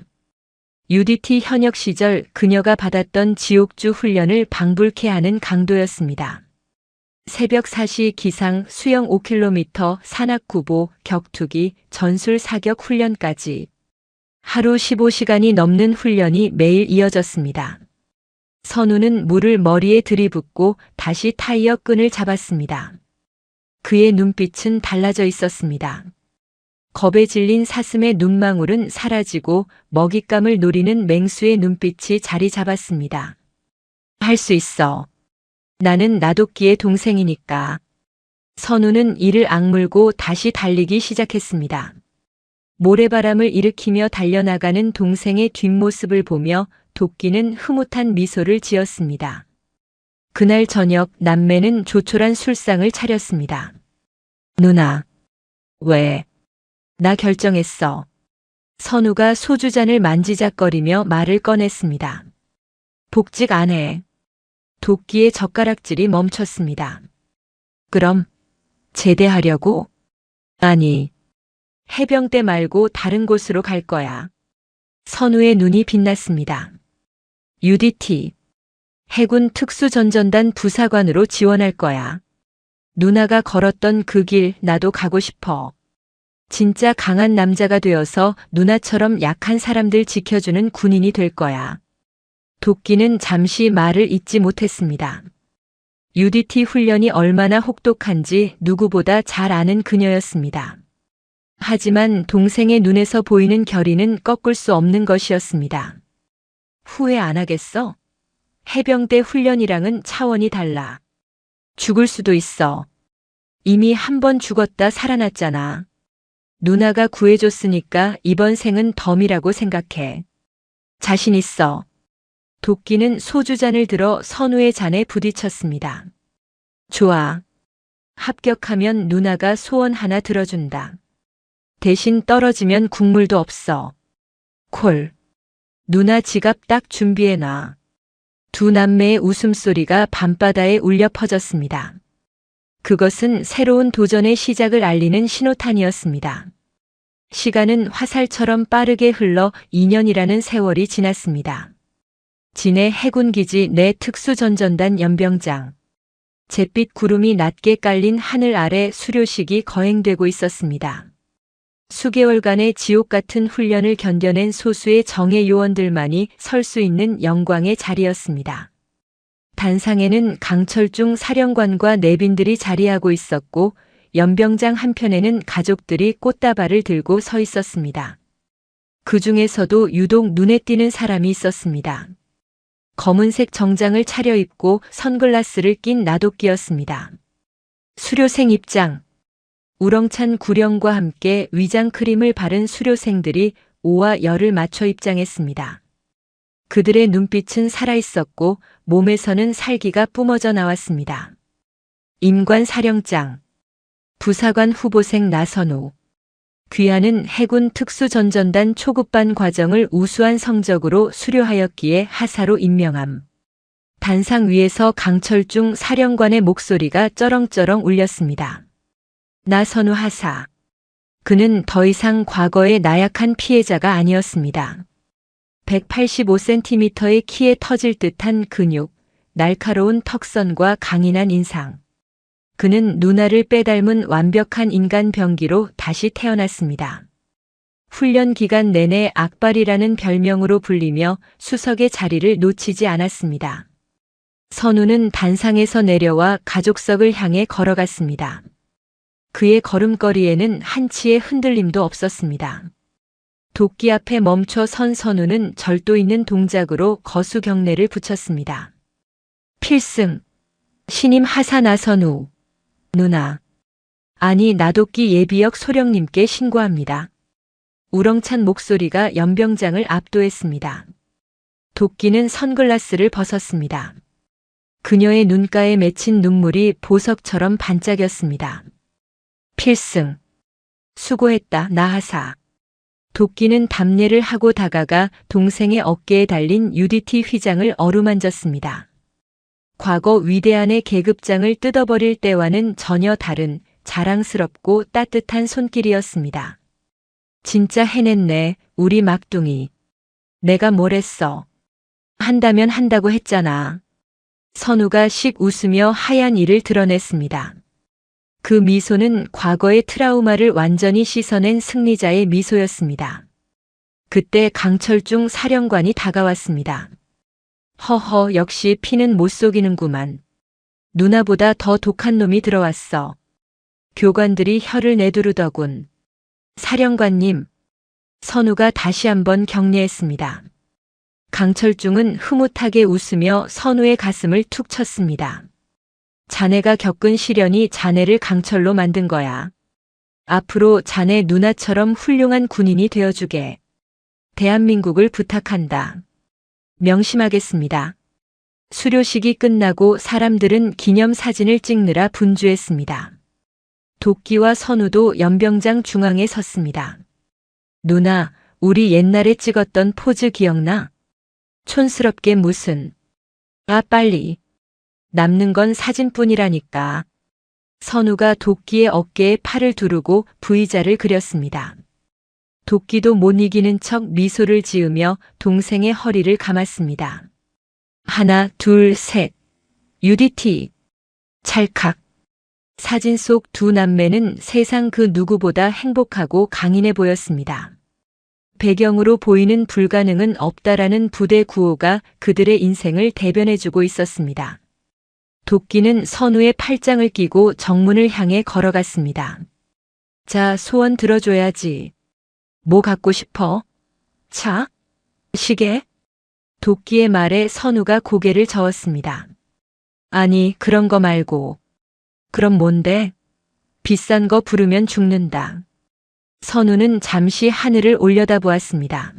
UDT 현역 시절 그녀가 받았던 지옥주 훈련을 방불케 하는 강도였습니다. 새벽 4시 기상 수영 5km 산악구보 격투기 전술 사격 훈련까지 하루 15시간이 넘는 훈련이 매일 이어졌습니다. 선우는 물을 머리에 들이붓고 다시 타이어 끈을 잡았습니다. 그의 눈빛은 달라져 있었습니다. 겁에 질린 사슴의 눈망울은 사라지고 먹잇감을 노리는 맹수의 눈빛이 자리 잡았습니다. 할 수 있어. 나는 나도끼의 동생이니까. 선우는 이를 악물고 다시 달리기 시작했습니다. 모래바람을 일으키며 달려나가는 동생의 뒷모습을 보며 도끼는 흐뭇한 미소를 지었습니다. 그날 저녁 남매는 조촐한 술상을 차렸습니다. 누나. 왜? 나 결정했어. 선우가 소주잔을 만지작거리며 말을 꺼냈습니다. 복직 안 해. 도끼의 젓가락질이 멈췄습니다. 그럼 제대하려고? 아니, 해병대 말고 다른 곳으로 갈 거야. 선우의 눈이 빛났습니다. UDT, 해군 특수전전단 부사관으로 지원할 거야. 누나가 걸었던 그 길 나도 가고 싶어. 진짜 강한 남자가 되어서 누나처럼 약한 사람들 지켜주는 군인이 될 거야. 도끼는 잠시 말을 잇지 못했습니다. UDT 훈련이 얼마나 혹독한지 누구보다 잘 아는 그녀였습니다. 하지만 동생의 눈에서 보이는 결의는 꺾을 수 없는 것이었습니다. 후회 안 하겠어? 해병대 훈련이랑은 차원이 달라. 죽을 수도 있어. 이미 한 번 죽었다 살아났잖아. 누나가 구해줬으니까 이번 생은 덤이라고 생각해. 자신 있어. 도끼는 소주잔을 들어 선우의 잔에 부딪혔습니다. 좋아. 합격하면 누나가 소원 하나 들어준다. 대신 떨어지면 국물도 없어. 콜. 누나 지갑 딱 준비해놔. 두 남매의 웃음소리가 밤바다에 울려 퍼졌습니다. 그것은 새로운 도전의 시작을 알리는 신호탄이었습니다. 시간은 화살처럼 빠르게 흘러 2년이라는 세월이 지났습니다. 진해 해군기지 내 특수전전단 연병장. 잿빛 구름이 낮게 깔린 하늘 아래 수료식이 거행되고 있었습니다. 수개월간의 지옥 같은 훈련을 견뎌낸 소수의 정예 요원들만이 설 수 있는 영광의 자리였습니다. 단상에는 강철중 사령관과 내빈들이 자리하고 있었고 연병장 한편에는 가족들이 꽃다발을 들고 서 있었습니다. 그 중에서도 유독 눈에 띄는 사람이 있었습니다. 검은색 정장을 차려입고 선글라스를 낀 나도끼였습니다. 수료생 입장. 우렁찬 구령과 함께 위장 크림을 바른 수료생들이 오와 열을 맞춰 입장했습니다. 그들의 눈빛은 살아있었고 몸에서는 살기가 뿜어져 나왔습니다. 임관 사령장. 부사관 후보생 나선우. 귀하는 해군 특수전전단 초급반 과정을 우수한 성적으로 수료하였기에 하사로 임명함. 단상 위에서 강철중 사령관의 목소리가 쩌렁쩌렁 울렸습니다. 나선우 하사. 그는 더 이상 과거의 나약한 피해자가 아니었습니다. 185cm의 키에 터질 듯한 근육, 날카로운 턱선과 강인한 인상. 그는 누나를 빼닮은 완벽한 인간 병기로 다시 태어났습니다. 훈련 기간 내내 악발이라는 별명으로 불리며 수석의 자리를 놓치지 않았습니다. 선우는 단상에서 내려와 가족석을 향해 걸어갔습니다. 그의 걸음걸이에는 한치의 흔들림도 없었습니다. 도끼 앞에 멈춰 선 선우는 절도 있는 동작으로 거수 경례를 붙였습니다. 필승. 신임 하사 나선우. 누나. 아니 나도끼 예비역 소령님께 신고합니다. 우렁찬 목소리가 연병장을 압도했습니다. 도끼는 선글라스를 벗었습니다. 그녀의 눈가에 맺힌 눈물이 보석처럼 반짝였습니다. 필승. 수고했다 나하사. 도끼는 답례를 하고 다가가 동생의 어깨에 달린 UDT 휘장을 어루만졌습니다. 과거 위대한의 계급장을 뜯어버릴 때와는 전혀 다른 자랑스럽고 따뜻한 손길이었습니다. 진짜 해냈네, 우리 막둥이. 내가 뭘 했어. 한다면 한다고 했잖아. 선우가 씩 웃으며 하얀 이를 드러냈습니다. 그 미소는 과거의 트라우마를 완전히 씻어낸 승리자의 미소였습니다. 그때 강철중 사령관이 다가왔습니다. 허허, 역시 피는 못 속이는구만. 누나보다 더 독한 놈이 들어왔어. 교관들이 혀를 내두르더군. 사령관님. 선우가 다시 한번 격려했습니다. 강철중은 흐뭇하게 웃으며 선우의 가슴을 툭 쳤습니다. 자네가 겪은 시련이 자네를 강철로 만든 거야. 앞으로 자네 누나처럼 훌륭한 군인이 되어주게. 대한민국을 부탁한다. 명심하겠습니다. 수료식이 끝나고 사람들은 기념사진을 찍느라 분주했습니다. 도끼와 선우도 연병장 중앙에 섰습니다. 누나, 우리 옛날에 찍었던 포즈 기억나? 촌스럽게 무슨. 아, 빨리. 남는 건 사진뿐이라니까. 선우가 도끼의 어깨에 팔을 두르고 V자를 그렸습니다. 도끼도 못 이기는 척 미소를 지으며 동생의 허리를 감았습니다. 하나, 둘, 셋. UDT. 찰칵. 사진 속 두 남매는 세상 그 누구보다 행복하고 강인해 보였습니다. 배경으로 보이는 불가능은 없다라는 부대 구호가 그들의 인생을 대변해주고 있었습니다. 도끼는 선우의 팔짱을 끼고 정문을 향해 걸어갔습니다. 자, 소원 들어줘야지. 뭐 갖고 싶어? 차? 시계? 도끼의 말에 선우가 고개를 저었습니다. 아니, 그런 거 말고. 그럼 뭔데? 비싼 거 부르면 죽는다. 선우는 잠시 하늘을 올려다보았습니다.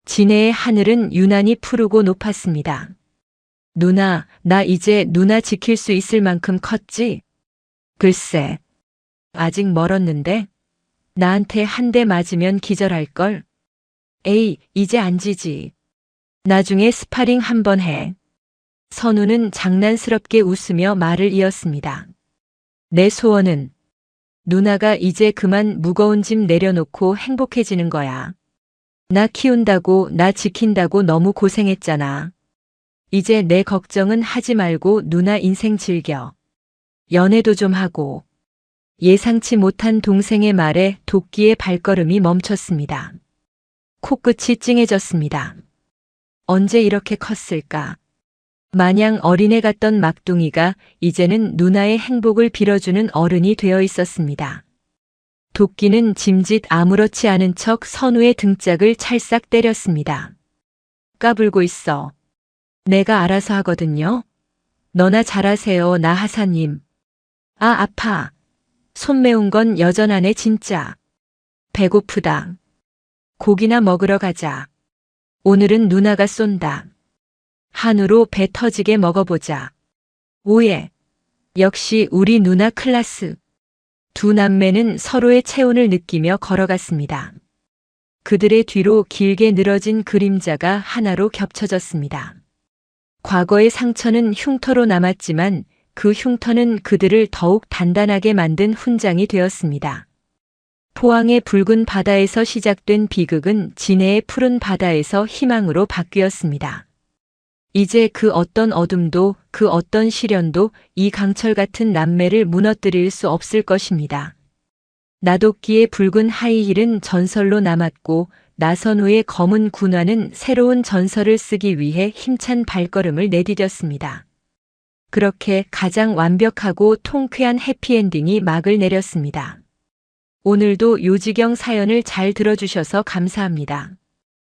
진해의 하늘은 유난히 푸르고 높았습니다. 누나, 나 이제 누나 지킬 수 있을 만큼 컸지? 글쎄, 아직 멀었는데? 나한테 한 대 맞으면 기절할걸? 에이, 이제 안 지지. 나중에 스파링 한번 해. 선우는 장난스럽게 웃으며 말을 이었습니다. 내 소원은 누나가 이제 그만 무거운 짐 내려놓고 행복해지는 거야. 나 키운다고, 나 지킨다고 너무 고생했잖아. 이제 내 걱정은 하지 말고 누나 인생 즐겨. 연애도 좀 하고. 예상치 못한 동생의 말에 도끼의 발걸음이 멈췄습니다. 코끝이 찡해졌습니다. 언제 이렇게 컸을까? 마냥 어린애 같던 막둥이가 이제는 누나의 행복을 빌어주는 어른이 되어 있었습니다. 도끼는 짐짓 아무렇지 않은 척 선우의 등짝을 찰싹 때렸습니다. 까불고 있어. 내가 알아서 하거든요. 너나 잘하세요, 나 하사님. 아, 아파. 손 매운 건 여전하네, 진짜. 배고프다. 고기나 먹으러 가자. 오늘은 누나가 쏜다. 한우로 배 터지게 먹어보자. 오예. 역시 우리 누나 클라스. 두 남매는 서로의 체온을 느끼며 걸어갔습니다. 그들의 뒤로 길게 늘어진 그림자가 하나로 겹쳐졌습니다. 과거의 상처는 흉터로 남았지만 그 흉터는 그들을 더욱 단단하게 만든 훈장이 되었습니다. 포항의 붉은 바다에서 시작된 비극은 진해의 푸른 바다에서 희망으로 바뀌었습니다. 이제 그 어떤 어둠도 그 어떤 시련도 이 강철 같은 남매를 무너뜨릴 수 없을 것입니다. 나도끼의 붉은 하이힐은 전설로 남았고 나선우의 검은 군화는 새로운 전설을 쓰기 위해 힘찬 발걸음을 내디뎠습니다. 그렇게 가장 완벽하고 통쾌한 해피엔딩이 막을 내렸습니다. 오늘도 요지경 사연을 잘 들어주셔서 감사합니다.